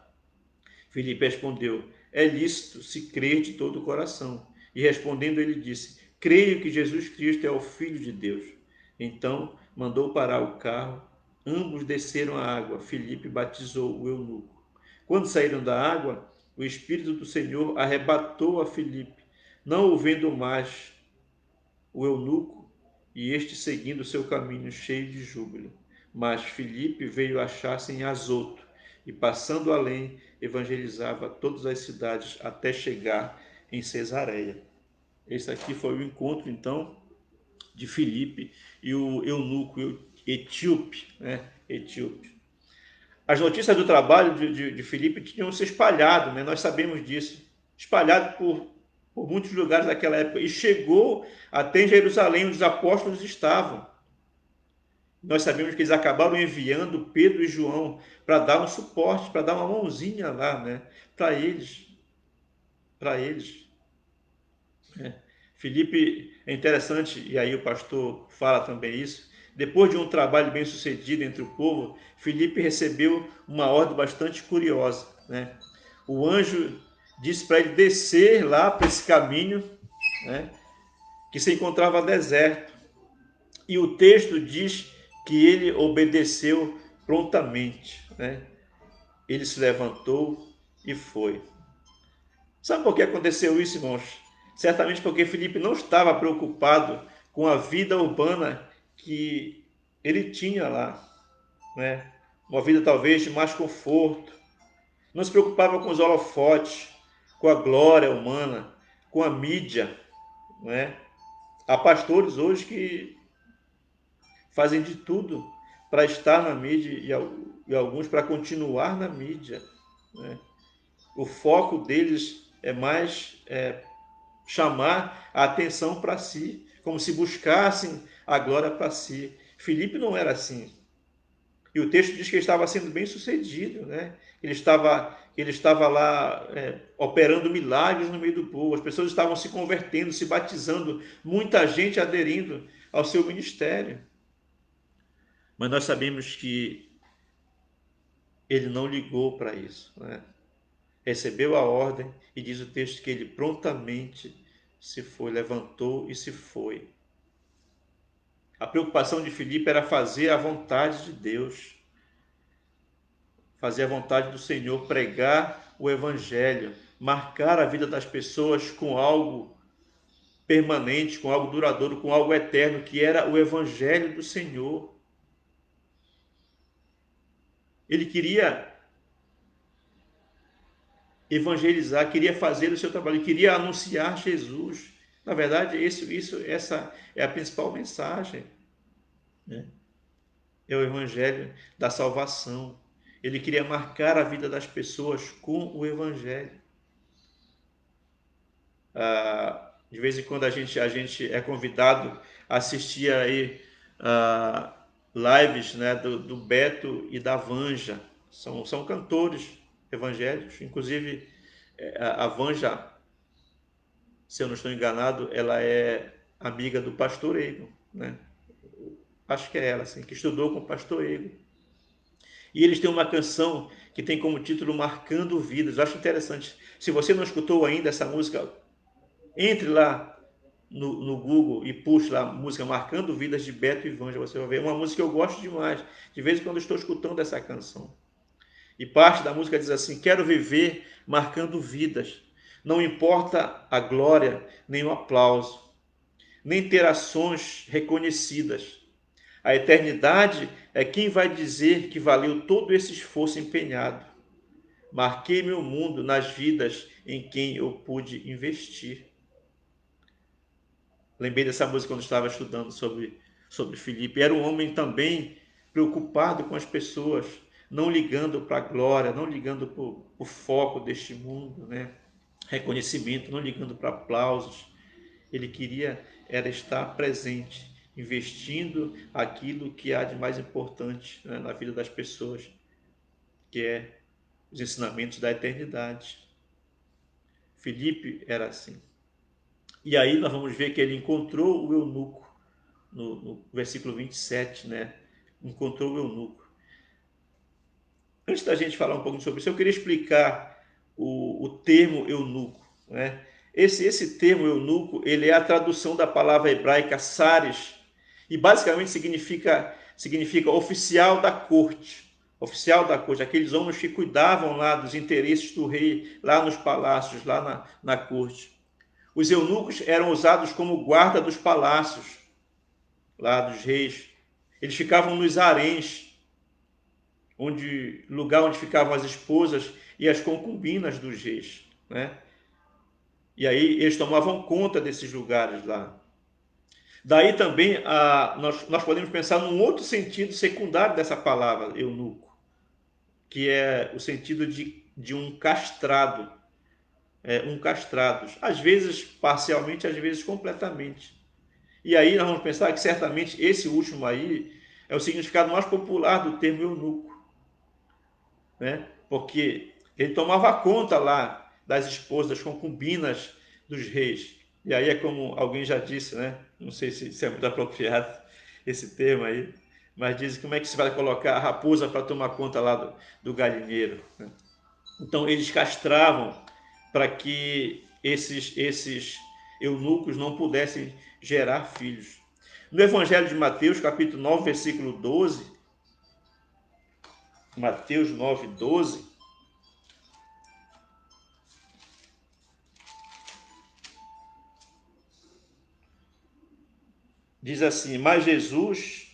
Filipe respondeu: É lícito se crer de todo o coração. E respondendo ele disse: Creio que Jesus Cristo é o Filho de Deus. Então mandou parar o carro, ambos desceram a água. Filipe batizou o eunuco. Quando saíram da água, o Espírito do Senhor arrebatou a Filipe, não o vendo mais o eunuco, e este seguindo seu caminho cheio de júbilo. Mas Filipe veio achar-se em Azoto, e passando além, evangelizava todas as cidades até chegar em Cesareia. Esse aqui foi o encontro, então, de Filipe e o eunuco etíope, né? Etíope. As notícias do trabalho de Filipe tinham se espalhado, né? Nós sabemos disso, espalhado por muitos lugares daquela época, e chegou até em Jerusalém, onde os apóstolos estavam. Nós sabemos que eles acabaram enviando Pedro e João para dar um suporte, para dar uma mãozinha lá, né? Para eles, né? Filipe, é interessante, e aí o pastor fala também isso, depois de um trabalho bem sucedido entre o povo, Filipe recebeu uma ordem bastante curiosa, né? O anjo disse para ele descer lá para esse caminho, né, que se encontrava deserto. E o texto diz que ele obedeceu prontamente, né? Ele se levantou e foi. Sabe por que aconteceu isso, irmãos? Certamente porque Filipe não estava preocupado com a vida urbana que ele tinha lá, né? Uma vida talvez de mais conforto. Não se preocupava com os holofotes, com a glória humana, com a mídia, né? Há pastores hoje que fazem de tudo para estar na mídia e alguns para continuar na mídia, né? O foco deles é mais chamar a atenção para si, como se buscassem a glória para si. Filipe não era assim. E o texto diz que ele estava sendo bem sucedido, né? Ele estava lá operando milagres no meio do povo, as pessoas estavam se convertendo, se batizando, muita gente aderindo ao seu ministério. Mas nós sabemos que ele não ligou para isso, né? Recebeu a ordem e diz o texto que ele prontamente se foi, levantou e se foi. A preocupação de Filipe era fazer a vontade de Deus, fazer a vontade do Senhor, pregar o evangelho, marcar a vida das pessoas com algo permanente, com algo duradouro, com algo eterno, que era o evangelho do Senhor. Ele queria evangelizar, queria fazer o seu trabalho, queria anunciar Jesus. Na verdade, essa é a principal mensagem, né? É o evangelho da salvação. Ele queria marcar a vida das pessoas com o evangelho. De vez em quando a gente é convidado a assistir aí lives, né, do Beto e da Vanja. São cantores evangélicos. Inclusive, a Vanja, se eu não estou enganado, ela é amiga do pastor Egon, né? Acho que é ela, assim, que estudou com o pastor Egon. E eles têm uma canção que tem como título Marcando Vidas. Eu acho interessante. Se você não escutou ainda essa música, entre lá no Google e puxe lá a música Marcando Vidas de Beto e Vanja. Você vai ver. É uma música que eu gosto demais. De vez em quando eu estou escutando essa canção. E parte da música diz assim: quero viver marcando vidas. Não importa a glória, nem o aplauso, nem ter ações reconhecidas. A eternidade é quem vai dizer que valeu todo esse esforço empenhado. Marquei meu mundo nas vidas em quem eu pude investir. Lembrei dessa música quando estava estudando sobre Filipe. Era um homem também preocupado com as pessoas, não ligando para a glória, não ligando para o foco deste mundo, né? Reconhecimento, não ligando para aplausos. Ele queria era estar presente, investindo aquilo que há de mais importante, né, na vida das pessoas, que é os ensinamentos da eternidade. Filipe era assim. E aí nós vamos ver que ele encontrou o eunuco, no versículo 27, né? Encontrou o eunuco. Antes da gente falar um pouco sobre isso, eu queria explicar o termo eunuco, né? Esse termo eunuco, ele é a tradução da palavra hebraica sares, e basicamente significa oficial da corte. Oficial da corte, aqueles homens que cuidavam lá dos interesses do rei, lá nos palácios, lá na corte. Os eunucos eram usados como guarda dos palácios, lá dos reis. Eles ficavam nos haréns, lugar onde ficavam as esposas e as concubinas dos reis, né? E aí eles tomavam conta desses lugares lá. Daí também nós podemos pensar num outro sentido secundário dessa palavra, eunuco, que é o sentido de um castrado, um castrado, às vezes parcialmente, às vezes completamente. E aí nós vamos pensar que certamente esse último aí é o significado mais popular do termo eunuco, né? Porque ele tomava conta lá das esposas, das concubinas dos reis. E aí é como alguém já disse, né? Não sei se é muito apropriado esse termo aí, mas dizem como é que se vai colocar a raposa para tomar conta lá do galinheiro, né? Então eles castravam para que esses eunucos não pudessem gerar filhos. No Evangelho de Mateus, capítulo 9, versículo 12, Mateus 9, 12, diz assim: mas Jesus,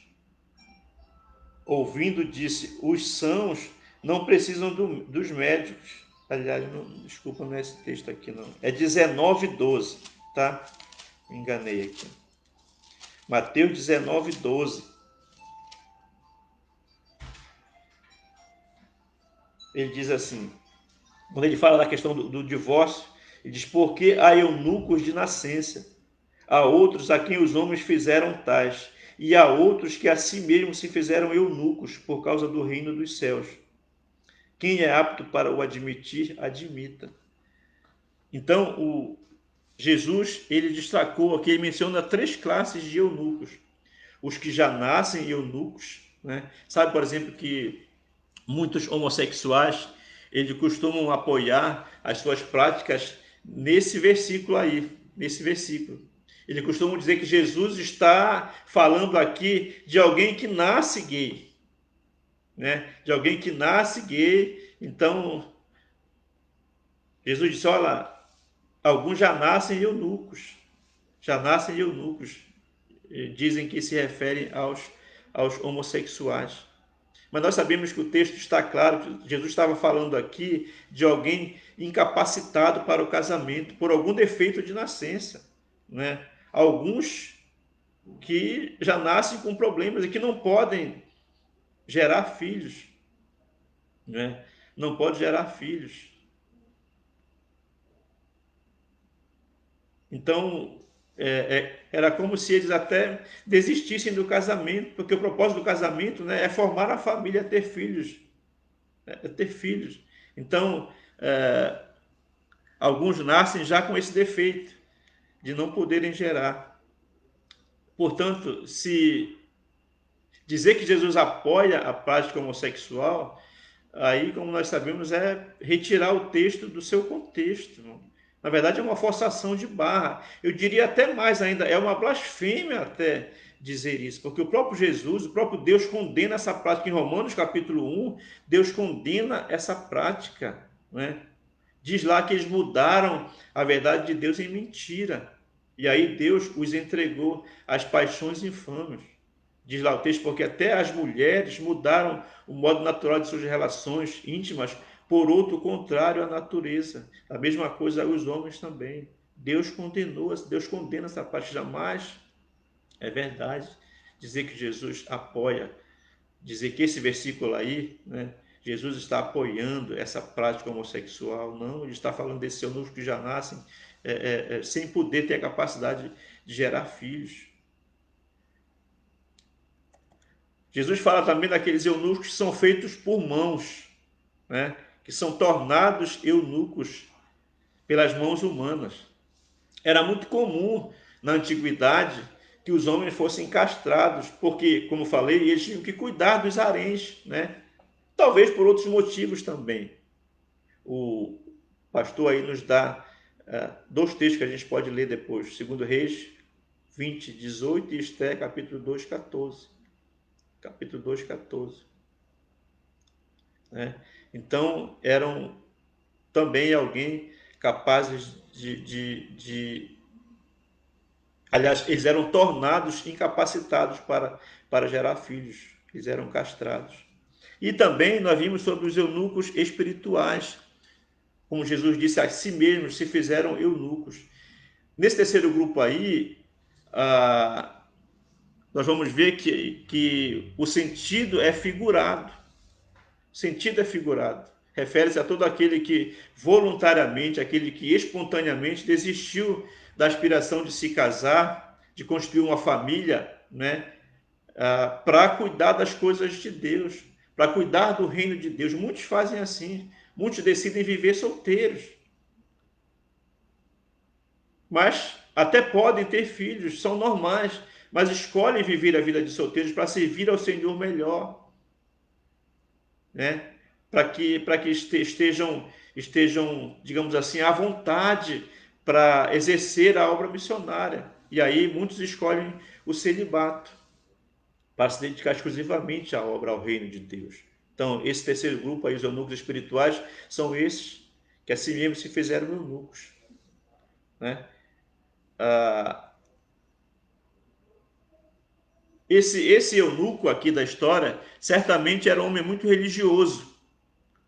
ouvindo, disse: os sãos não precisam dos médicos. Aliás, não, desculpa, não é esse texto aqui, não. É 19, 12, tá? Me enganei aqui. Mateus 19, 12. Ele diz assim, quando ele fala da questão do divórcio, ele diz: porque há eunucos de nascença, há outros a quem os homens fizeram tais, e há outros que a si mesmos se fizeram eunucos por causa do reino dos céus. Quem é apto para o admitir, admita. Então, Jesus, ele destacou aqui, ele menciona 3 classes de eunucos. Os que já nascem eunucos, né? Sabe, por exemplo, que muitos homossexuais, eles costumam apoiar as suas práticas nesse versículo aí, nesse versículo. Eles costumam dizer que Jesus está falando aqui de alguém que nasce gay, né? De alguém que nasce gay. Então, Jesus disse: olha, alguns já nascem eunucos, já nascem eunucos. Dizem que se referem aos homossexuais. Mas nós sabemos que o texto está claro, que Jesus estava falando aqui de alguém incapacitado para o casamento, por algum defeito de nascença, né? Alguns que já nascem com problemas e que não podem gerar filhos, né? Não pode gerar filhos. Então, era como se eles até desistissem do casamento, porque o propósito do casamento, né, é formar a família, é ter filhos. É ter filhos. Então, alguns nascem já com esse defeito de não poderem gerar. Portanto, se dizer que Jesus apoia a prática homossexual, aí, como nós sabemos, é retirar o texto do seu contexto. Na verdade, é uma forçação de barra. Eu diria até mais ainda, é uma blasfêmia até dizer isso, porque o próprio Jesus, o próprio Deus condena essa prática. Em Romanos capítulo 1, Deus condena essa prática, né? Diz lá que eles mudaram a verdade de Deus em mentira. E aí Deus os entregou às paixões infames. Diz lá o texto, porque até as mulheres mudaram o modo natural de suas relações íntimas por outro contrário à natureza. A mesma coisa os homens também. Deus condenou, Deus condena essa parte. Jamais é verdade dizer que Jesus apoia, dizer que esse versículo aí, né, Jesus está apoiando essa prática homossexual. Não, ele está falando desses eunucos que já nascem sem poder ter a capacidade de gerar filhos. Jesus fala também daqueles eunucos que são feitos por mãos, né, que são tornados eunucos pelas mãos humanas. Era muito comum na antiguidade que os homens fossem castrados, porque, como falei, eles tinham que cuidar dos haréns, né? Talvez por outros motivos também. O pastor aí nos dá 2 textos que a gente pode ler depois. 2 Reis 20, 18 e Esté, capítulo 2, 14. Capítulo 2, 14. Né? Então, eram também alguém capazes de... Aliás, eles eram tornados incapacitados para gerar filhos. Eles eram castrados. E também nós vimos sobre os eunucos espirituais. Como Jesus disse, a si mesmos se fizeram eunucos. Nesse terceiro grupo aí, nós vamos ver que o sentido é figurado. O sentido é figurado. Refere-se a todo aquele que voluntariamente, aquele que espontaneamente desistiu da aspiração de se casar, de construir uma família, né, para cuidar das coisas de Deus, para cuidar do reino de Deus. Muitos fazem assim, muitos decidem viver solteiros. Mas até podem ter filhos, são normais, mas escolhem viver a vida de solteiros para servir ao Senhor melhor, né? Para que estejam, digamos assim, à vontade para exercer a obra missionária. E aí muitos escolhem o celibato para se dedicar exclusivamente à obra, ao reino de Deus. Então, esse terceiro grupo aí, os eunucos espirituais, são esses que assim mesmo se fizeram eunucos, né? Ah, esse eunuco aqui da história certamente era um homem muito religioso.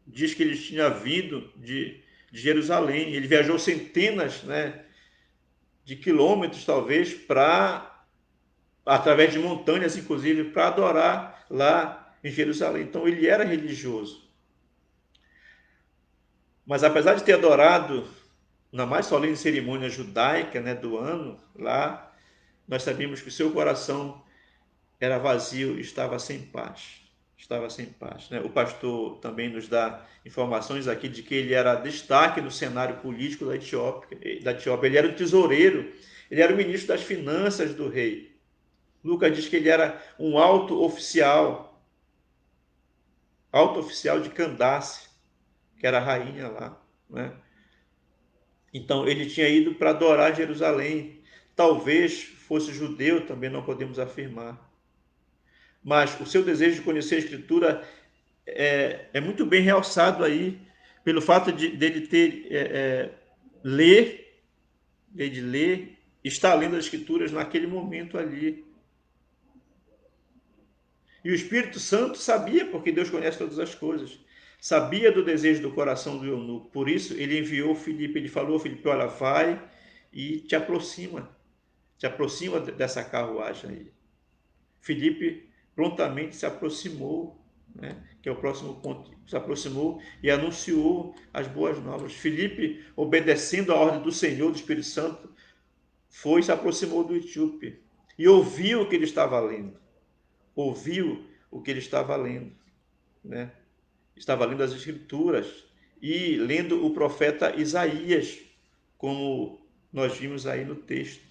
Diz que ele tinha vindo de Jerusalém. Ele viajou centenas, né, de quilômetros, talvez, através de montanhas, inclusive, para adorar lá em Jerusalém. Então, ele era religioso. Mas, apesar de ter adorado na mais solene cerimônia judaica, né, do ano, lá, nós sabemos que o seu coração era vazio, estava sem paz. Estava sem paz, né? O pastor também nos dá informações aqui de que ele era destaque no cenário político da Etiópia. Ele era o tesoureiro, ele era o ministro das finanças do rei. Lucas diz que ele era um alto oficial de Candace, que era a rainha lá, né? Então ele tinha ido para adorar Jerusalém. Talvez fosse judeu, também não podemos afirmar. Mas o seu desejo de conhecer a Escritura é muito bem realçado aí pelo fato dele ter ler, de ler, estar lendo as Escrituras naquele momento ali. E o Espírito Santo sabia, porque Deus conhece todas as coisas, sabia do desejo do coração do eunuco. Por isso ele enviou Filipe, ele falou: Filipe, olha, vai e te aproxima dessa carruagem aí. Filipe prontamente se aproximou, né, que é o próximo ponto, se aproximou e anunciou as boas novas. Filipe, obedecendo a ordem do Senhor, do Espírito Santo, se aproximou do etíope e ouviu o que ele estava lendo. Ouviu o que ele estava lendo, né? Estava lendo as Escrituras e lendo o profeta Isaías, como nós vimos aí no texto.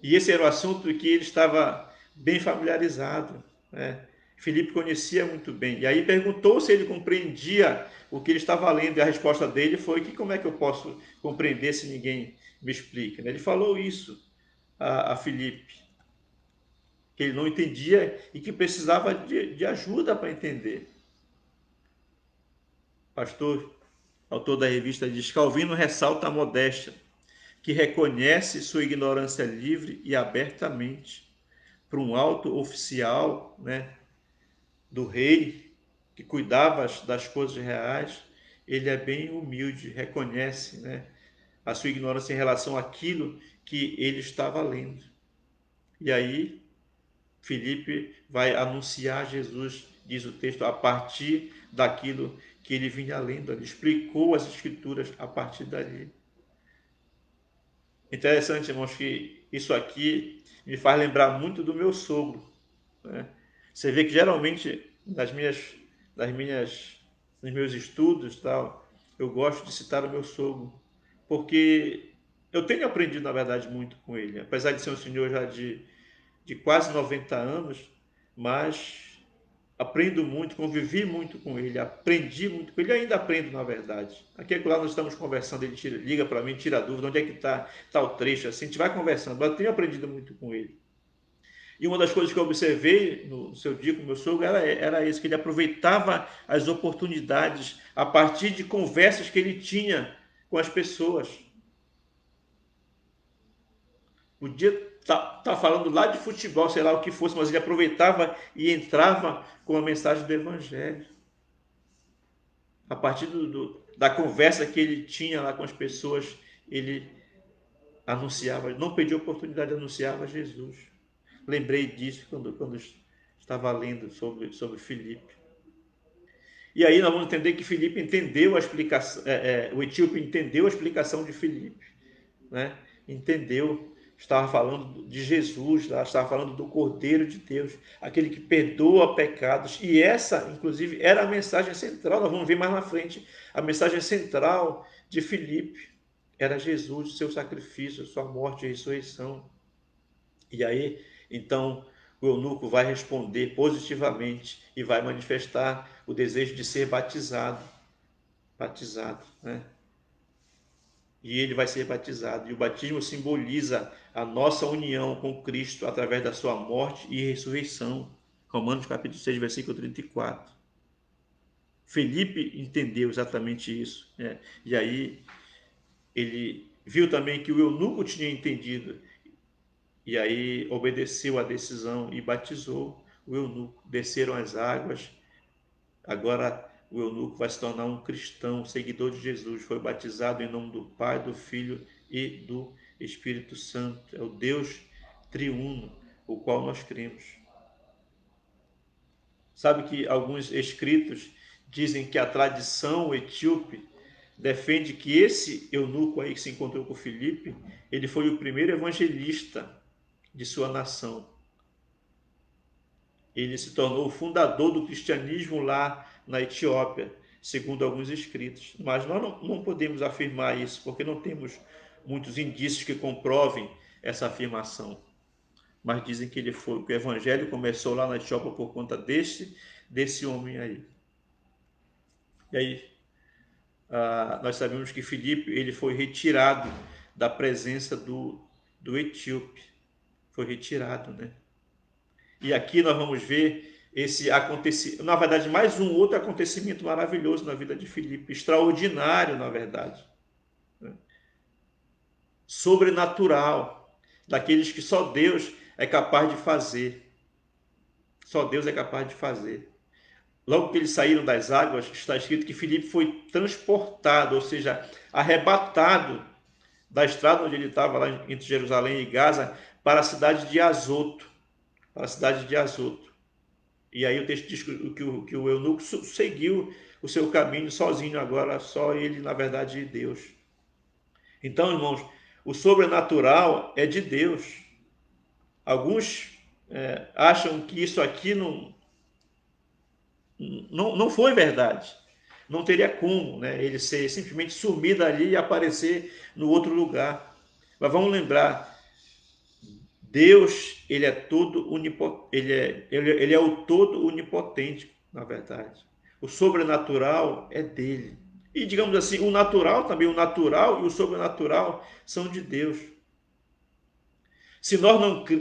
E esse era o assunto que ele estava bem familiarizado, né? Filipe conhecia muito bem. E aí perguntou se ele compreendia o que ele estava lendo. E a resposta dele foi que como é que eu posso compreender se ninguém me explica? Ele falou isso a Filipe, que ele não entendia e que precisava de ajuda para entender. Pastor, autor da revista, diz: Calvino ressalta a modéstia, que reconhece sua ignorância livre e abertamente para um alto oficial, né, do rei, que cuidava das coisas reais. Ele é bem humilde, reconhece, né, a sua ignorância em relação àquilo que ele estava lendo. E aí, Filipe vai anunciar Jesus, diz o texto, a partir daquilo que ele vinha lendo. Ele explicou as Escrituras a partir dali. Interessante, irmãos, que isso aqui me faz lembrar muito do meu sogro, né? Você vê que geralmente nos meus estudos, tal, eu gosto de citar o meu sogro, porque eu tenho aprendido, na verdade, muito com ele. Apesar de ser um senhor já de quase 90 anos, mas aprendo muito, convivi muito com ele, aprendi muito com ele, ainda aprendo, na verdade. Aqui é que lá nós estamos conversando, ele liga para mim, tira dúvida, onde é que está tal trecho, assim, a gente vai conversando, mas eu tenho aprendido muito com ele. E uma das coisas que eu observei no seu dia com o meu sogro era isso, que ele aproveitava as oportunidades a partir de conversas que ele tinha com as pessoas. Podia estar falando lá de futebol, sei lá o que fosse, mas ele aproveitava e entrava com a mensagem do Evangelho. A partir da conversa que ele tinha lá com as pessoas, ele anunciava, não perdia oportunidade, anunciava Jesus. Lembrei disso quando estava lendo sobre Filipe. E aí nós vamos entender que Filipe entendeu a explicação, o etíope entendeu a explicação de Filipe, né? Entendeu, estava falando de Jesus, lá, estava falando do Cordeiro de Deus, aquele que perdoa pecados. E essa, inclusive, era a mensagem central. Nós vamos ver mais na frente a mensagem central de Filipe. era Jesus, seu sacrifício, sua morte e ressurreição. E aí, então, o eunuco vai responder positivamente e vai manifestar o desejo de ser batizado, né? E ele vai ser batizado. E o batismo simboliza a nossa união com Cristo através da sua morte e ressurreição. Romanos capítulo 6, versículo 34. Felipe entendeu exatamente isso, né? E aí ele viu também que o eunuco tinha entendido. E aí obedeceu à decisão e batizou o eunuco. Desceram as águas. Agora o eunuco vai se tornar um cristão, seguidor de Jesus. Foi batizado em nome do Pai, do Filho e do Espírito Santo. É o Deus triuno, o qual nós cremos. Sabe que alguns escritos dizem que a tradição etíope defende que esse eunuco aí que se encontrou com Filipe, ele foi o primeiro evangelista de sua nação. Ele se tornou o fundador do cristianismo lá na Etiópia, segundo alguns escritos. Mas nós não podemos afirmar isso, porque não temos muitos indícios que comprovem essa afirmação. Mas dizem que ele foi, que o evangelho começou lá na Etiópia por conta desse homem aí. E aí, nós sabemos que Filipe ele foi retirado da presença do etíope. Foi retirado, né? E aqui nós vamos ver esse acontecimento, na verdade, mais um outro acontecimento maravilhoso na vida de Filipe, extraordinário, na verdade, né? Sobrenatural, daqueles que só Deus é capaz de fazer. Só Deus é capaz de fazer. Logo que eles saíram das águas, está escrito que Filipe foi transportado, ou seja, arrebatado da estrada onde ele estava, lá entre Jerusalém e Gaza, para a cidade de Azoto. Para a cidade de Azoto. E aí o texto diz que o eunuco seguiu o seu caminho sozinho agora, só ele, na verdade, Deus. Então, irmãos, o sobrenatural é de Deus. Alguns acham que isso aqui não foi verdade. Não teria como, né, ele ser simplesmente sumir dali e aparecer no outro lugar. Mas vamos lembrar, Deus, ele é todo onipotente, ele é o todo onipotente, na verdade. O sobrenatural é dele. E digamos assim, o natural também, o natural e o sobrenatural são de Deus. Se nós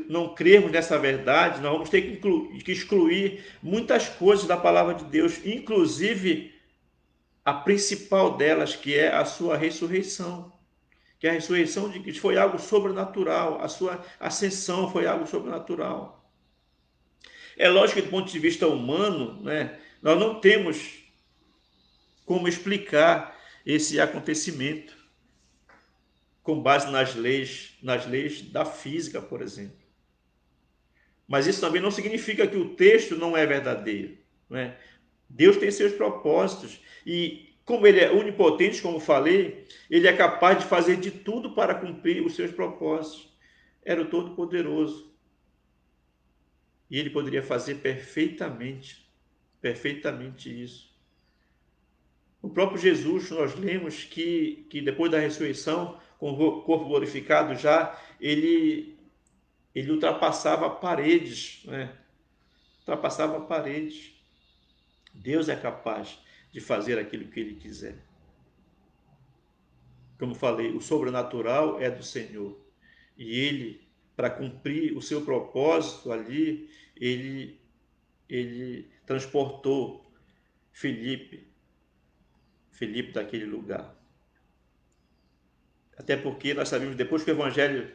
não crermos nessa verdade, nós vamos ter que excluir muitas coisas da palavra de Deus, inclusive a principal delas, que é a sua ressurreição. Que a ressurreição de Cristo foi algo sobrenatural, a sua ascensão foi algo sobrenatural. É lógico que do ponto de vista humano, né, nós não temos como explicar esse acontecimento com base nas leis da física, por exemplo. Mas isso também não significa que o texto não é verdadeiro, né? Deus tem seus propósitos e como ele é onipotente, como falei, ele é capaz de fazer de tudo para cumprir os seus propósitos. Era o Todo-Poderoso. E ele poderia fazer perfeitamente isso. O próprio Jesus, nós lemos que depois da ressurreição, com o corpo glorificado já, ele ultrapassava paredes, né? Ultrapassava paredes. Deus é capaz de fazer aquilo que ele quiser. Como falei, o sobrenatural é do Senhor. E ele, para cumprir o seu propósito ali, ele transportou Filipe daquele lugar. Até porque nós sabemos, depois que o evangelho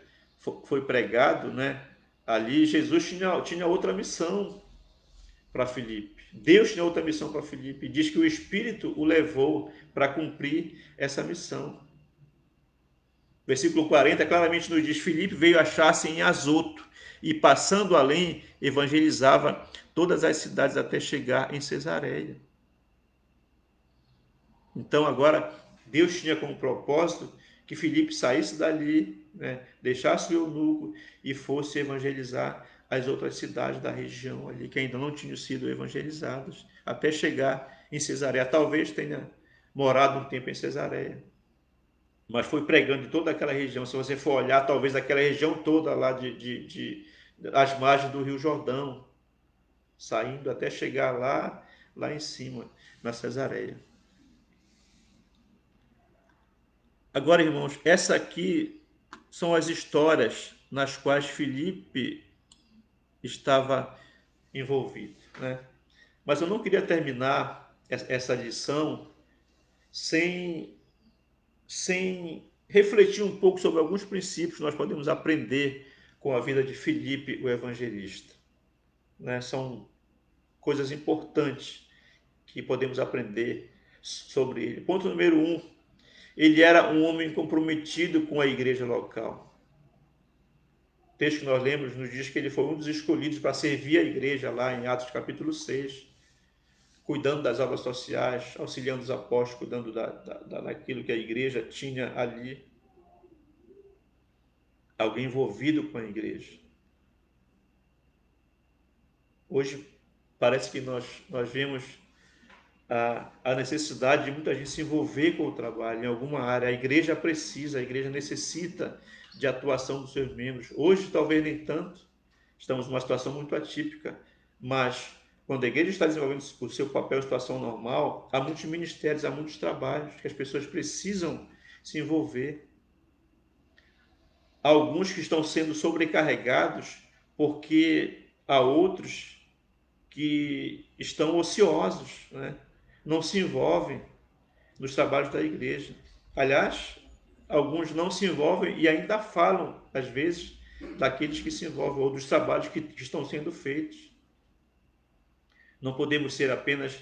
foi pregado, né, ali Jesus tinha outra missão para Filipe. Deus tinha outra missão para Filipe. Diz que o Espírito o levou para cumprir essa missão. Versículo 40 claramente nos diz: Filipe veio achar-se em Azoto e, passando além, evangelizava todas as cidades até chegar em Cesareia. Então agora Deus tinha como propósito que Filipe saísse dali, né, deixasse o eunuco e fosse evangelizar as outras cidades da região ali que ainda não tinham sido evangelizadas, até chegar em Cesareia. Talvez tenha morado um tempo em Cesareia. mas foi pregando em toda aquela região. Se você for olhar, talvez aquela região toda lá as margens do Rio Jordão, saindo até chegar lá em cima, na Cesareia. Agora, irmãos, essa aqui são as histórias nas quais Filipe estava envolvido, né? Mas eu não queria terminar essa lição sem, sem refletir um pouco sobre alguns princípios que nós podemos aprender com a vida de Filipe, o evangelista, né? São coisas importantes que podemos aprender sobre ele. Ponto número 1, ele era um homem comprometido com a igreja local. O texto que nós lemos nos diz que ele foi um dos escolhidos para servir a igreja lá em Atos capítulo 6, cuidando das obras sociais, auxiliando os apóstolos, cuidando daquilo que a igreja tinha ali. Alguém envolvido com a igreja. Hoje parece que nós vemos a necessidade de muita gente se envolver com o trabalho em alguma área. A igreja precisa, a igreja necessita de atuação dos seus membros. Hoje talvez nem tanto, estamos numa situação muito atípica, mas quando a igreja está desenvolvendo o seu papel em situação normal, há muitos ministérios, há muitos trabalhos que as pessoas precisam se envolver. Há alguns que estão sendo sobrecarregados porque há outros que estão ociosos, né? Não se envolvem nos trabalhos da igreja. Aliás, alguns não se envolvem e ainda falam, às vezes, daqueles que se envolvem ou dos trabalhos que estão sendo feitos. Não podemos ser apenas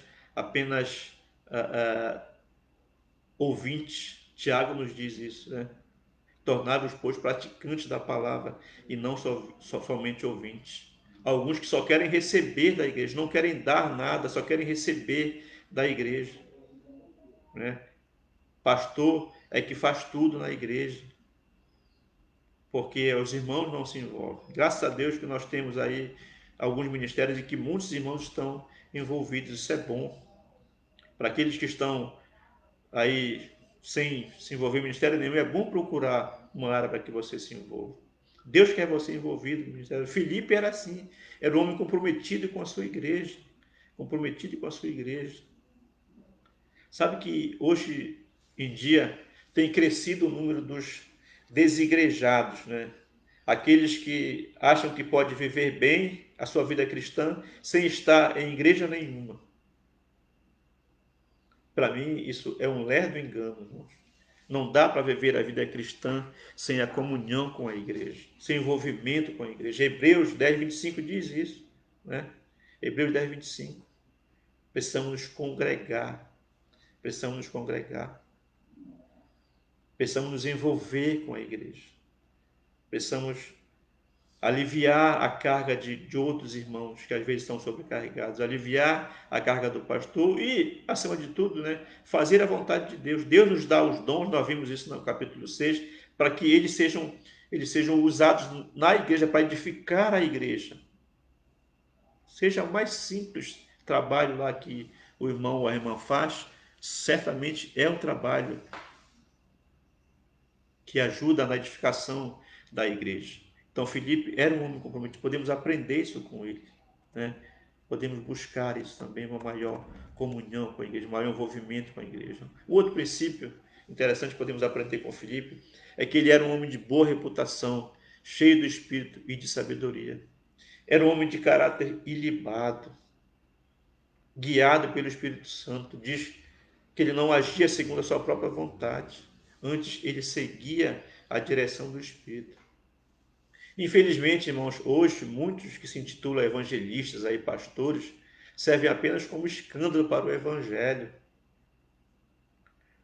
ouvintes. Tiago nos diz isso, né? Tornar-vos, pois, praticantes da palavra e não somente ouvintes. Alguns que só querem receber da igreja, não querem dar nada, só querem receber da igreja, né? Pastor é que faz tudo na igreja, porque os irmãos não se envolvem. Graças a Deus que nós temos aí alguns ministérios em que muitos irmãos estão envolvidos. Isso é bom. Para aqueles que estão aí sem se envolver em ministério nenhum, é bom procurar uma área para que você se envolva. Deus quer você envolvido no ministério. Filipe era assim, era um homem comprometido com a sua igreja, comprometido com a sua igreja. Sabe que hoje em dia tem crescido o número dos desigrejados, né? Aqueles que acham que pode viver bem a sua vida cristã sem estar em igreja nenhuma. Para mim, isso é um lerdo engano, irmãos. Não dá para viver a vida cristã sem a comunhão com a igreja, sem envolvimento com a igreja. Hebreus 10, 25 diz isso, né? Hebreus 10, 25. Precisamos nos congregar, precisamos nos congregar, precisamos nos envolver com a igreja, precisamos aliviar a carga de outros irmãos que às vezes estão sobrecarregados, aliviar a carga do pastor e, acima de tudo, né, fazer a vontade de Deus. Deus nos dá os dons, nós vimos isso no capítulo 6, para que eles sejam usados na igreja para edificar a igreja. Seja o mais simples trabalho lá que o irmão ou a irmã faz, certamente é um trabalho que ajuda na edificação da igreja. Então, Filipe era um homem comprometido. Podemos aprender isso com ele, né? Podemos buscar isso também, uma maior comunhão com a igreja, um maior envolvimento com a igreja. O outro princípio interessante que podemos aprender com Filipe é que ele era um homem de boa reputação, cheio do espírito e de sabedoria. Era um homem de caráter ilibado, guiado pelo Espírito Santo. Diz que ele não agia segundo a sua própria vontade. Antes, ele seguia a direção do Espírito. Infelizmente, irmãos, hoje muitos que se intitulam evangelistas, aí, pastores, servem apenas como escândalo para o evangelho,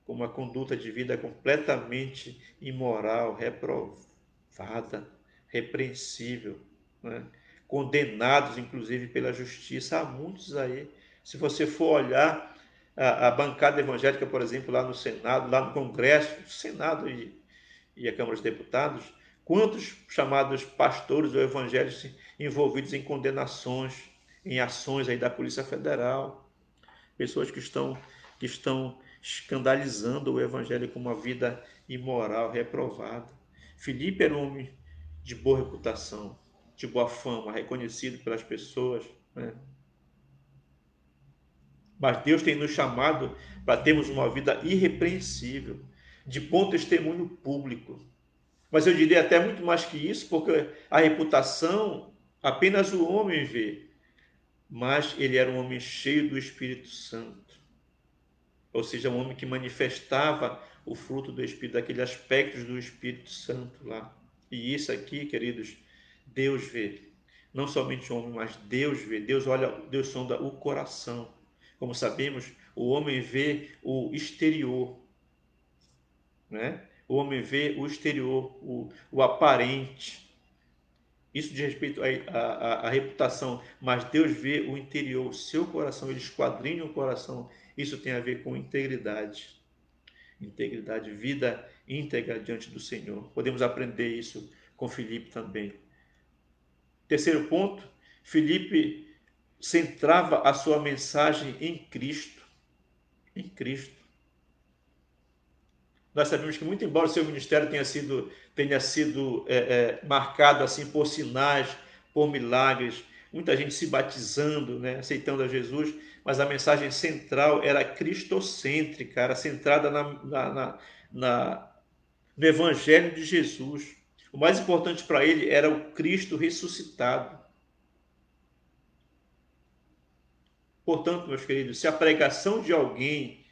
com uma conduta de vida completamente imoral, reprovada, repreensível, né? Condenados, inclusive, pela justiça. Há muitos aí. Se você for olhar a bancada evangélica, por exemplo, lá no Senado, lá no Congresso, Senado e a Câmara dos Deputados, quantos chamados pastores ou evangélicos envolvidos em condenações, em ações aí da Polícia Federal, pessoas que estão escandalizando o evangelho com uma vida imoral, reprovada. Filipe era um homem de boa reputação, de boa fama, reconhecido pelas pessoas, né? Mas Deus tem nos chamado para termos uma vida irrepreensível, de bom testemunho público. Mas eu diria até muito mais que isso, porque a reputação apenas o homem vê, mas ele era um homem cheio do Espírito Santo, ou seja, um homem que manifestava o fruto do Espírito, daqueles aspectos do Espírito Santo lá. E isso aqui, queridos, Deus vê. Não somente o homem, mas Deus vê. Deus olha, Deus sonda o coração. Como sabemos, o homem vê o exterior, né? O homem vê o exterior, o aparente. Isso diz respeito à reputação, mas Deus vê o interior, o seu coração, ele esquadrinha o coração. Isso tem a ver com integridade. Integridade, vida íntegra diante do Senhor. Podemos aprender isso com Filipe também. Terceiro ponto, Filipe centrava a sua mensagem em Cristo. Em Cristo. Nós sabemos que, muito embora o seu ministério tenha sido marcado assim por sinais, por milagres, muita gente se batizando, né, aceitando a Jesus, mas a mensagem central era cristocêntrica, era centrada no Evangelho de Jesus. O mais importante para ele era o Cristo ressuscitado. Portanto, meus queridos, se a pregação de alguém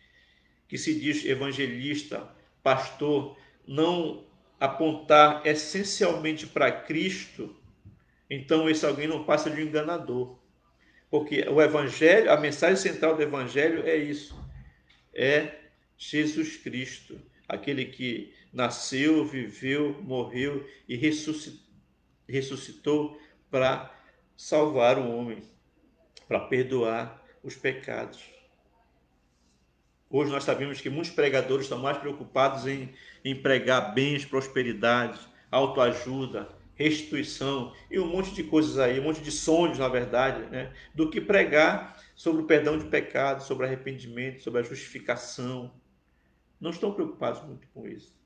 que se diz evangelista, pastor, não apontar essencialmente para Cristo, então esse alguém não passa de um enganador. Porque o evangelho, a mensagem central do evangelho é isso, é Jesus Cristo, aquele que nasceu, viveu, morreu e ressuscitou para salvar o homem, para perdoar os pecados. Hoje nós sabemos que muitos pregadores estão mais preocupados em pregar bens, prosperidade, autoajuda, restituição e um monte de coisas aí, um monte de sonhos, na verdade, né? Do que pregar sobre o perdão de pecados, sobre arrependimento, sobre a justificação. Não estão preocupados muito com isso,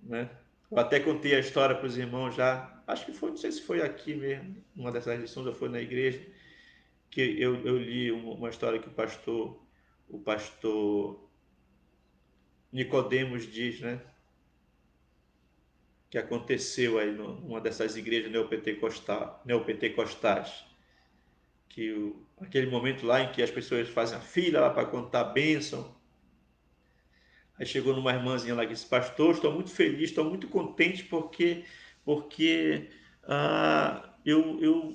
né? Eu até contei a história para os irmãos já, acho que foi, não sei se foi aqui mesmo, uma dessas lições, ou foi na igreja, que eu li uma história que o pastor Nicodemos diz, né, que aconteceu aí numa dessas igrejas neopentecostais, que aquele momento lá em que as pessoas fazem a fila lá para contar a bênção. Aí chegou numa irmãzinha lá que disse: pastor, estou muito feliz, estou muito contente porque eu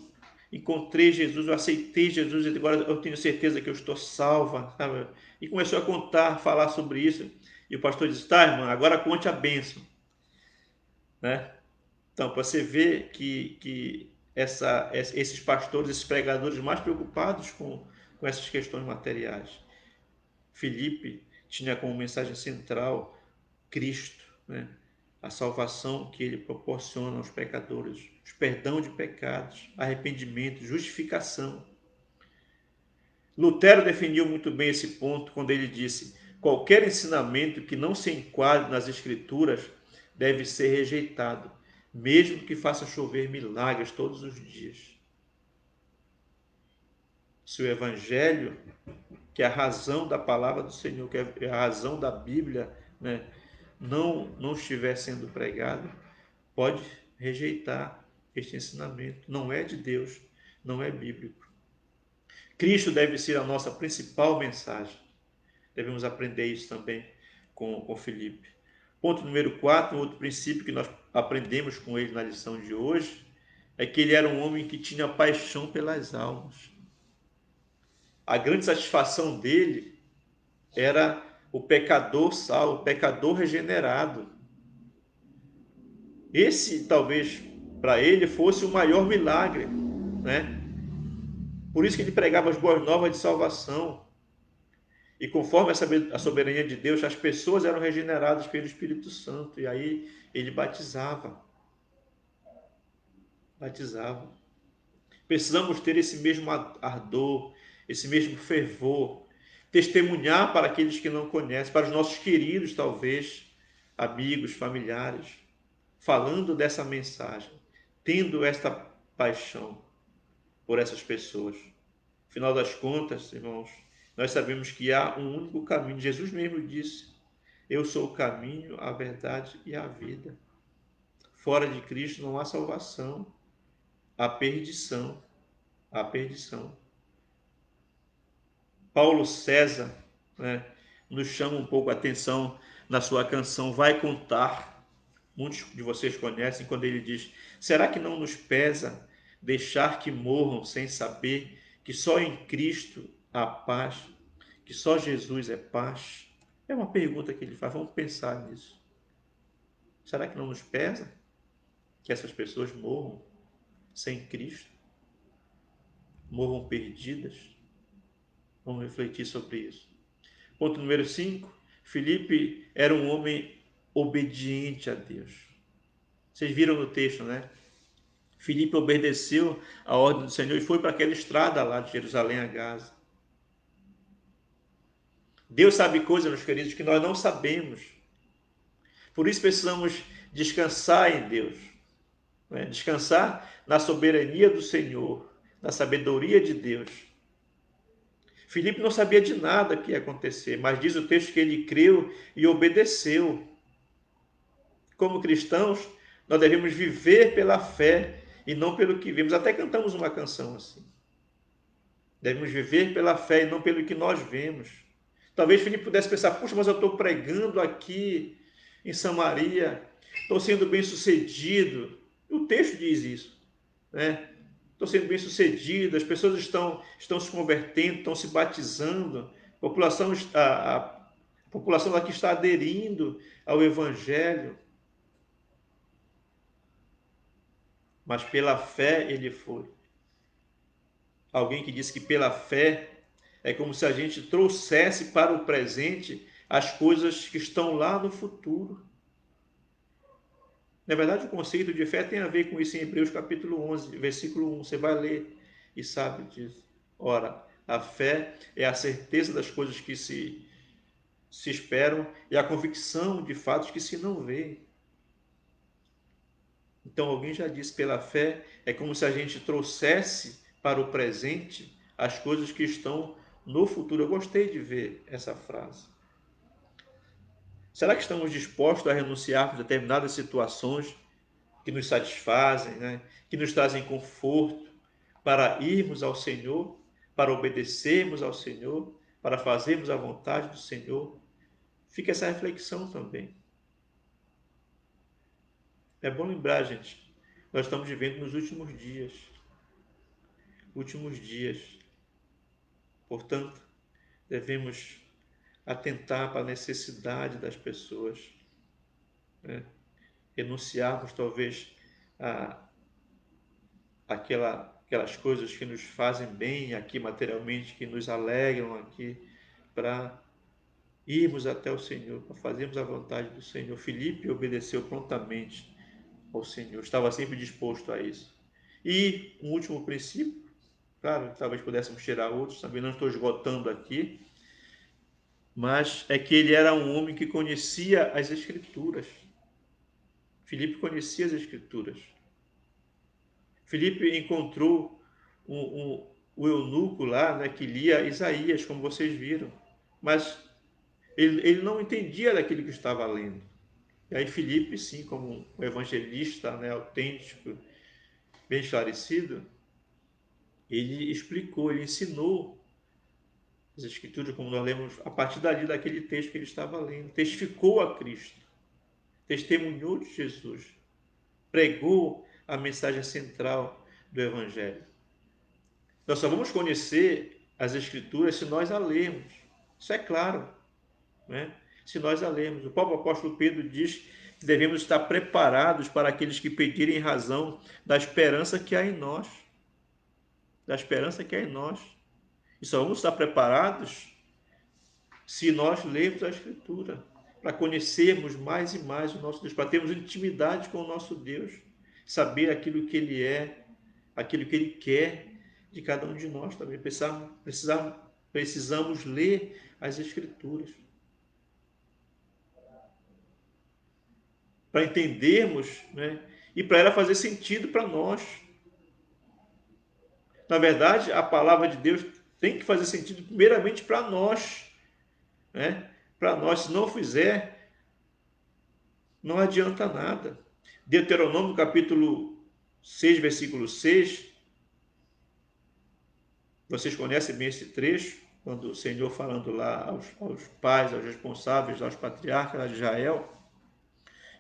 encontrei Jesus, eu aceitei Jesus e agora eu tenho certeza que eu estou salva, sabe? E começou a contar, falar sobre isso. E o pastor disse: tá, irmã, agora conte a bênção, né? Então, para você ver que esses pastores, esses pregadores mais preocupados com essas questões materiais. Filipe tinha como mensagem central Cristo, né? A salvação que ele proporciona aos pecadores, o perdão de pecados, arrependimento, justificação. Lutero definiu muito bem esse ponto quando ele disse: qualquer ensinamento que não se enquadre nas Escrituras deve ser rejeitado, mesmo que faça chover milagres todos os dias. Se o Evangelho, que é a razão da palavra do Senhor, que é a razão da Bíblia, né, não estiver sendo pregado, pode rejeitar este ensinamento. Não é de Deus, não é bíblico. Cristo deve ser a nossa principal mensagem. Devemos aprender isso também com Filipe. Ponto número 4, outro princípio que nós aprendemos com ele na lição de hoje, é que ele era um homem que tinha paixão pelas almas. A grande satisfação dele era o pecador salvo, o pecador regenerado. Esse talvez para ele fosse o maior milagre, né? Por isso que ele pregava as boas novas de salvação. E conforme a soberania de Deus, as pessoas eram regeneradas pelo Espírito Santo. E aí ele batizava. Batizava. Precisamos ter esse mesmo ardor, esse mesmo fervor. testemunhar para aqueles que não conhecem, para os nossos queridos, talvez, amigos, familiares, falando dessa mensagem, tendo esta paixão por essas pessoas. Afinal das contas, irmãos, nós sabemos que há um único caminho. Jesus mesmo disse: eu sou o caminho, a verdade e a vida. Fora de Cristo não há salvação, há perdição. Há perdição. Paulo César, né, nos chama um pouco a atenção na sua canção Vai Contar. Muitos de vocês conhecem quando ele diz: será que não nos pesa deixar que morram sem saber que só em Cristo há paz, que só Jesus é paz? É uma pergunta que ele faz, vamos pensar nisso. Será que não nos pesa que essas pessoas morram sem Cristo? Morram perdidas? Vamos refletir sobre isso. Ponto número 5. Filipe era um homem obediente a Deus. Vocês viram no texto, né? Filipe obedeceu a ordem do Senhor e foi para aquela estrada lá de Jerusalém a Gaza. Deus sabe coisas, meus queridos, que nós não sabemos. Por isso precisamos descansar em Deus, né? Descansar na soberania do Senhor, na sabedoria de Deus. Filipe não sabia de nada que ia acontecer, mas diz o texto que ele creu e obedeceu. Como cristãos, nós devemos viver pela fé e não pelo que vemos. Até cantamos uma canção assim. Devemos viver pela fé e não pelo que nós vemos. Talvez Filipe pudesse pensar: puxa, mas eu estou pregando aqui em Samaria, estou sendo bem sucedido. O texto diz isso, né? Estou sendo bem sucedido, as pessoas estão se convertendo, estão se batizando, a população daqui está aderindo ao Evangelho. Mas pela fé ele foi. Alguém que disse que pela fé é como se a gente trouxesse para o presente as coisas que estão lá no futuro. Na verdade, o conceito de fé tem a ver com isso em Hebreus capítulo 11, versículo 1. Você vai ler e sabe disso. Ora, a fé é a certeza das coisas que se esperam e a convicção de fatos que se não veem. Então, alguém já disse, pela fé é como se a gente trouxesse para o presente as coisas que estão no futuro. Eu gostei de ver essa frase. Será que estamos dispostos a renunciar a determinadas situações que nos satisfazem, né? Que nos trazem conforto, para irmos ao Senhor, para obedecermos ao Senhor, para fazermos a vontade do Senhor? Fica essa reflexão também. É bom lembrar, gente, nós estamos vivendo nos últimos dias. Últimos dias. Portanto, devemos atentar para a necessidade das pessoas, né? Renunciarmos talvez a aquelas coisas que nos fazem bem aqui materialmente, que nos alegram aqui, para irmos até o Senhor, para fazermos a vontade do Senhor. Filipe obedeceu prontamente ao Senhor, estava sempre disposto a isso. E um último princípio, claro, talvez pudéssemos tirar outros, também não estou esgotando aqui, mas é que ele era um homem que conhecia as Escrituras. Filipe conhecia as Escrituras. Filipe encontrou o eunuco lá, né, que lia Isaías, como vocês viram, mas ele não entendia daquilo que estava lendo. E aí Filipe, sim, como um evangelista, né, autêntico, bem esclarecido, ele explicou, ele ensinou as Escrituras, como nós lemos, a partir dali daquele texto que ele estava lendo. Testificou a Cristo, testemunhou de Jesus, pregou a mensagem central do Evangelho. Nós só vamos conhecer as Escrituras se nós a lermos. Isso é claro, né? Se nós a lermos. O próprio apóstolo Pedro diz que devemos estar preparados para aqueles que pedirem razão da esperança que há em nós. Da esperança que há em nós. E só vamos estar preparados se nós lermos a Escritura, para conhecermos mais e mais o nosso Deus, para termos intimidade com o nosso Deus, saber aquilo que Ele é, aquilo que Ele quer de cada um de nós também. Precisamos ler as Escrituras. Para entendermos, né? E para ela fazer sentido para nós. Na verdade, a palavra de Deus tem que fazer sentido primeiramente para nós, né? Para nós, se não fizer, não adianta nada. Deuteronômio capítulo 6, versículo 6, vocês conhecem bem esse trecho, quando o Senhor falando lá aos pais, aos responsáveis, aos patriarcas de Israel,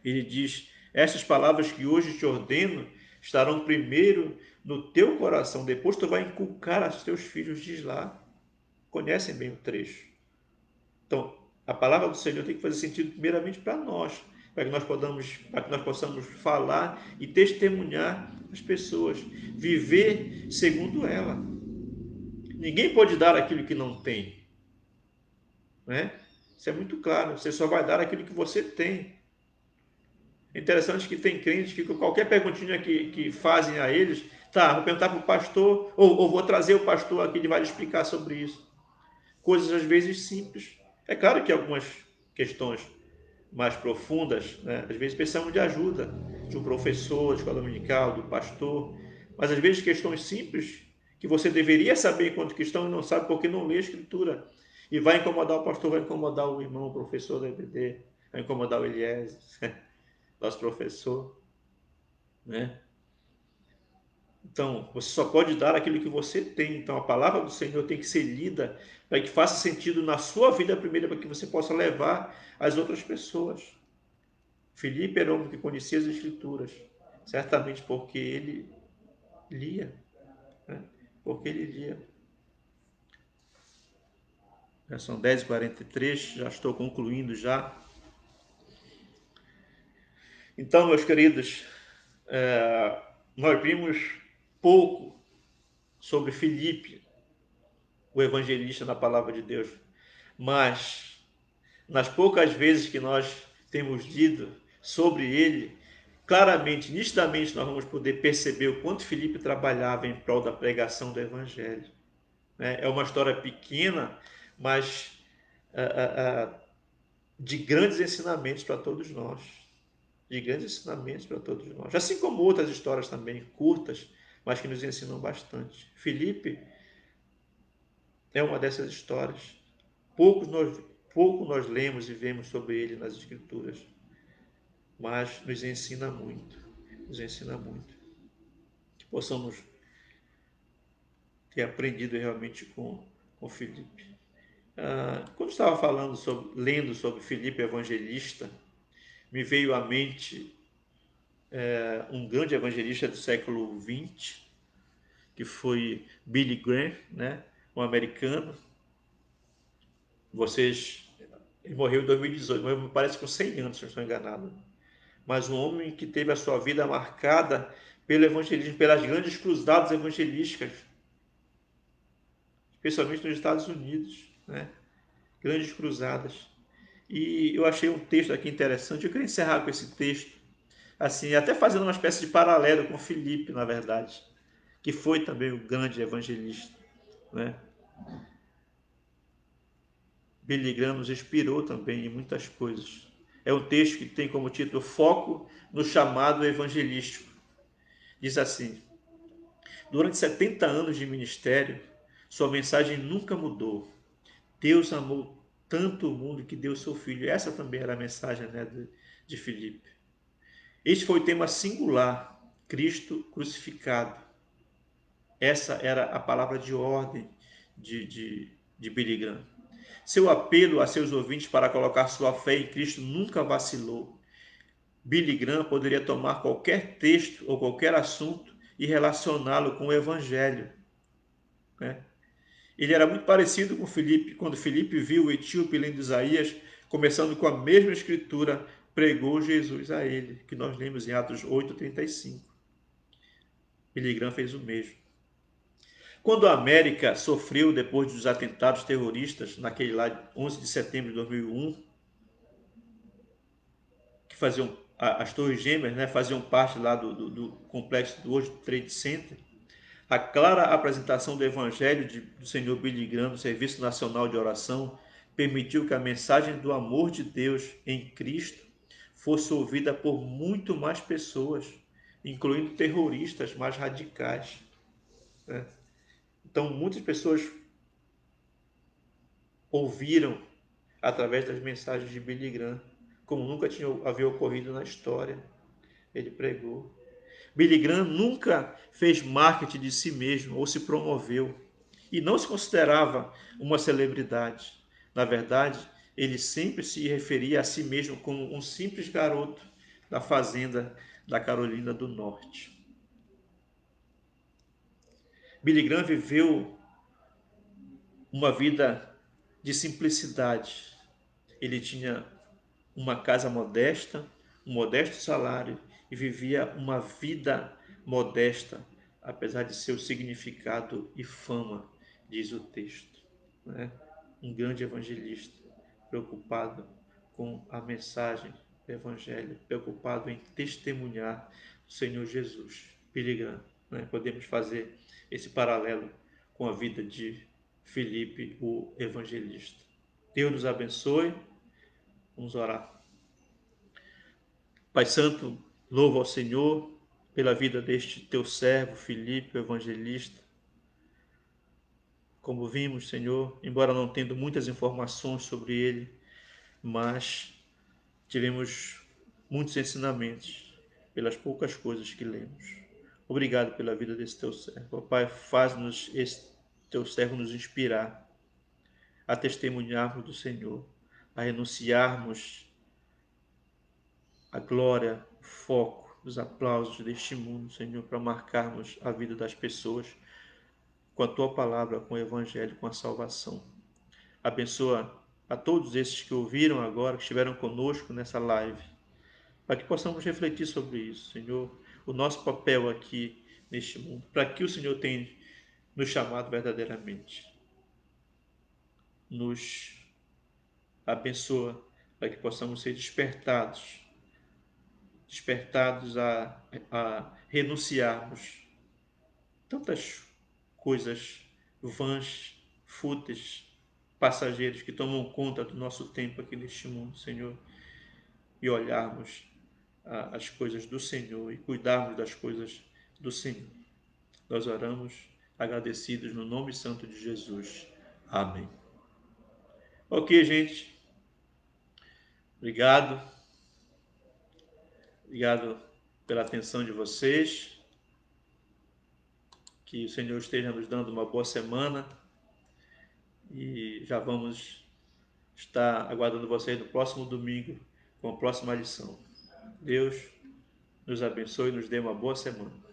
ele diz: essas palavras que hoje te ordeno estarão primeiro no teu coração, depois tu vai inculcar aos teus filhos, diz lá. Conhecem bem o trecho. Então, a palavra do Senhor tem que fazer sentido primeiramente para nós, para que nós possamos falar e testemunhar as pessoas, viver segundo ela. Ninguém pode dar aquilo que não tem, né? Isso é muito claro. Você só vai dar aquilo que você tem. É interessante que tem crentes que qualquer perguntinha que fazem a eles, tá, vou perguntar para o pastor, ou vou trazer o pastor aqui, ele vai explicar sobre isso. Coisas às vezes simples. É claro que algumas questões mais profundas, né, às vezes precisamos de ajuda de um professor, de escola dominical, do pastor, mas às vezes questões simples que você deveria saber enquanto cristão e não sabe porque não lê a Escritura. E vai incomodar o pastor, vai incomodar o irmão, o professor da EBD, vai incomodar o Eliezer, nosso professor, né? Então, você só pode dar aquilo que você tem. Então, a palavra do Senhor tem que ser lida para que faça sentido na sua vida primeiro, para que você possa levar às outras pessoas. Filipe era um homem que conhecia as Escrituras, certamente porque ele lia, né? Porque ele lia. Já são 10h43, já estou concluindo já. Então, meus queridos, nós vimos pouco sobre Filipe, o evangelista na palavra de Deus, mas nas poucas vezes que nós temos lido sobre ele, claramente, nitidamente, nós vamos poder perceber o quanto Filipe trabalhava em prol da pregação do evangelho. É uma história pequena, mas de grandes ensinamentos para todos nós. De grandes ensinamentos para todos nós. Assim como outras histórias também curtas, mas que nos ensinam bastante. Filipe é uma dessas histórias. Pouco nós lemos e vemos sobre ele nas Escrituras, mas nos ensina muito. Nos ensina muito. Que possamos ter aprendido realmente com Filipe. Quando estava lendo sobre Filipe Evangelista, me veio à mente um grande evangelista do século XX, que foi Billy Graham, né? Um americano. Ele morreu em 2018, me parece com 100 anos, se não estou enganado. Mas um homem que teve a sua vida marcada pelo evangelismo, pelas grandes cruzadas evangelísticas, especialmente nos Estados Unidos, né? Grandes cruzadas. E eu achei um texto aqui interessante, eu queria encerrar com esse texto, assim, até fazendo uma espécie de paralelo com Filipe, na verdade, que foi também um grande evangelista, né? Billy Graham nos inspirou também em muitas coisas. É um texto que tem como título Foco no chamado evangelístico. Diz assim: durante 70 anos de ministério, sua mensagem nunca mudou. Deus amou tanto o mundo que deu seu filho. Essa também era a mensagem, né, de Filipe. Este foi o tema singular, Cristo crucificado. Essa era a palavra de ordem de Billy Graham. Seu apelo a seus ouvintes para colocar sua fé em Cristo nunca vacilou. Billy Graham poderia tomar qualquer texto ou qualquer assunto e relacioná-lo com o Evangelho, né? Ele era muito parecido com Filipe, quando Filipe viu o etíope lendo Isaías, começando com a mesma escritura, pregou Jesus a ele, que nós lemos em Atos 8:35. Billy Graham fez o mesmo. Quando a América sofreu depois dos atentados terroristas, naquele lá 11 de setembro de 2001, que faziam as Torres Gêmeas, né, faziam parte lá do complexo do World Trade Center, a clara apresentação do Evangelho do Senhor Billy Graham no Serviço Nacional de Oração permitiu que a mensagem do amor de Deus em Cristo fosse ouvida por muito mais pessoas, incluindo terroristas mais radicais, né? Então, muitas pessoas ouviram através das mensagens de Billy Graham, como nunca havia ocorrido na história. Ele pregou. Billy Graham nunca fez marketing de si mesmo ou se promoveu e não se considerava uma celebridade. Na verdade, ele sempre se referia a si mesmo como um simples garoto da fazenda da Carolina do Norte. Billy Graham viveu uma vida de simplicidade. Ele tinha uma casa modesta, um modesto salário e vivia uma vida modesta, apesar de seu significado e fama, diz o texto, né? Um grande evangelista, preocupado com a mensagem do Evangelho, preocupado em testemunhar o Senhor Jesus. Billy Graham, né? Podemos fazer esse paralelo com a vida de Filipe, o evangelista. Deus nos abençoe. Vamos orar. Pai Santo, louvo ao Senhor pela vida deste teu servo, Filipe, o evangelista. Como vimos, Senhor, embora não tendo muitas informações sobre ele, mas tivemos muitos ensinamentos pelas poucas coisas que lemos. Obrigado pela vida desse teu servo. Pai, faz-nos esse teu servo nos inspirar a testemunharmos do Senhor, a renunciarmos a glória, o foco, os aplausos deste mundo, Senhor, para marcarmos a vida das pessoas com a tua palavra, com o evangelho, com a salvação. Abençoa a todos esses que ouviram agora, que estiveram conosco nessa live, para que possamos refletir sobre isso, Senhor, o nosso papel aqui neste mundo, para que o Senhor tem nos chamado verdadeiramente. Nos abençoa para que possamos ser despertados a renunciarmos tantas coisas vãs, fúteis, passageiros que tomam conta do nosso tempo aqui neste mundo, Senhor, e olharmos as coisas do Senhor e cuidarmos das coisas do Senhor. Nós oramos agradecidos no nome santo de Jesus. Amém. Ok, gente. Obrigado. Obrigado pela atenção de vocês. Que o Senhor esteja nos dando uma boa semana. E já vamos estar aguardando vocês no próximo domingo com a próxima lição. Deus nos abençoe e nos dê uma boa semana.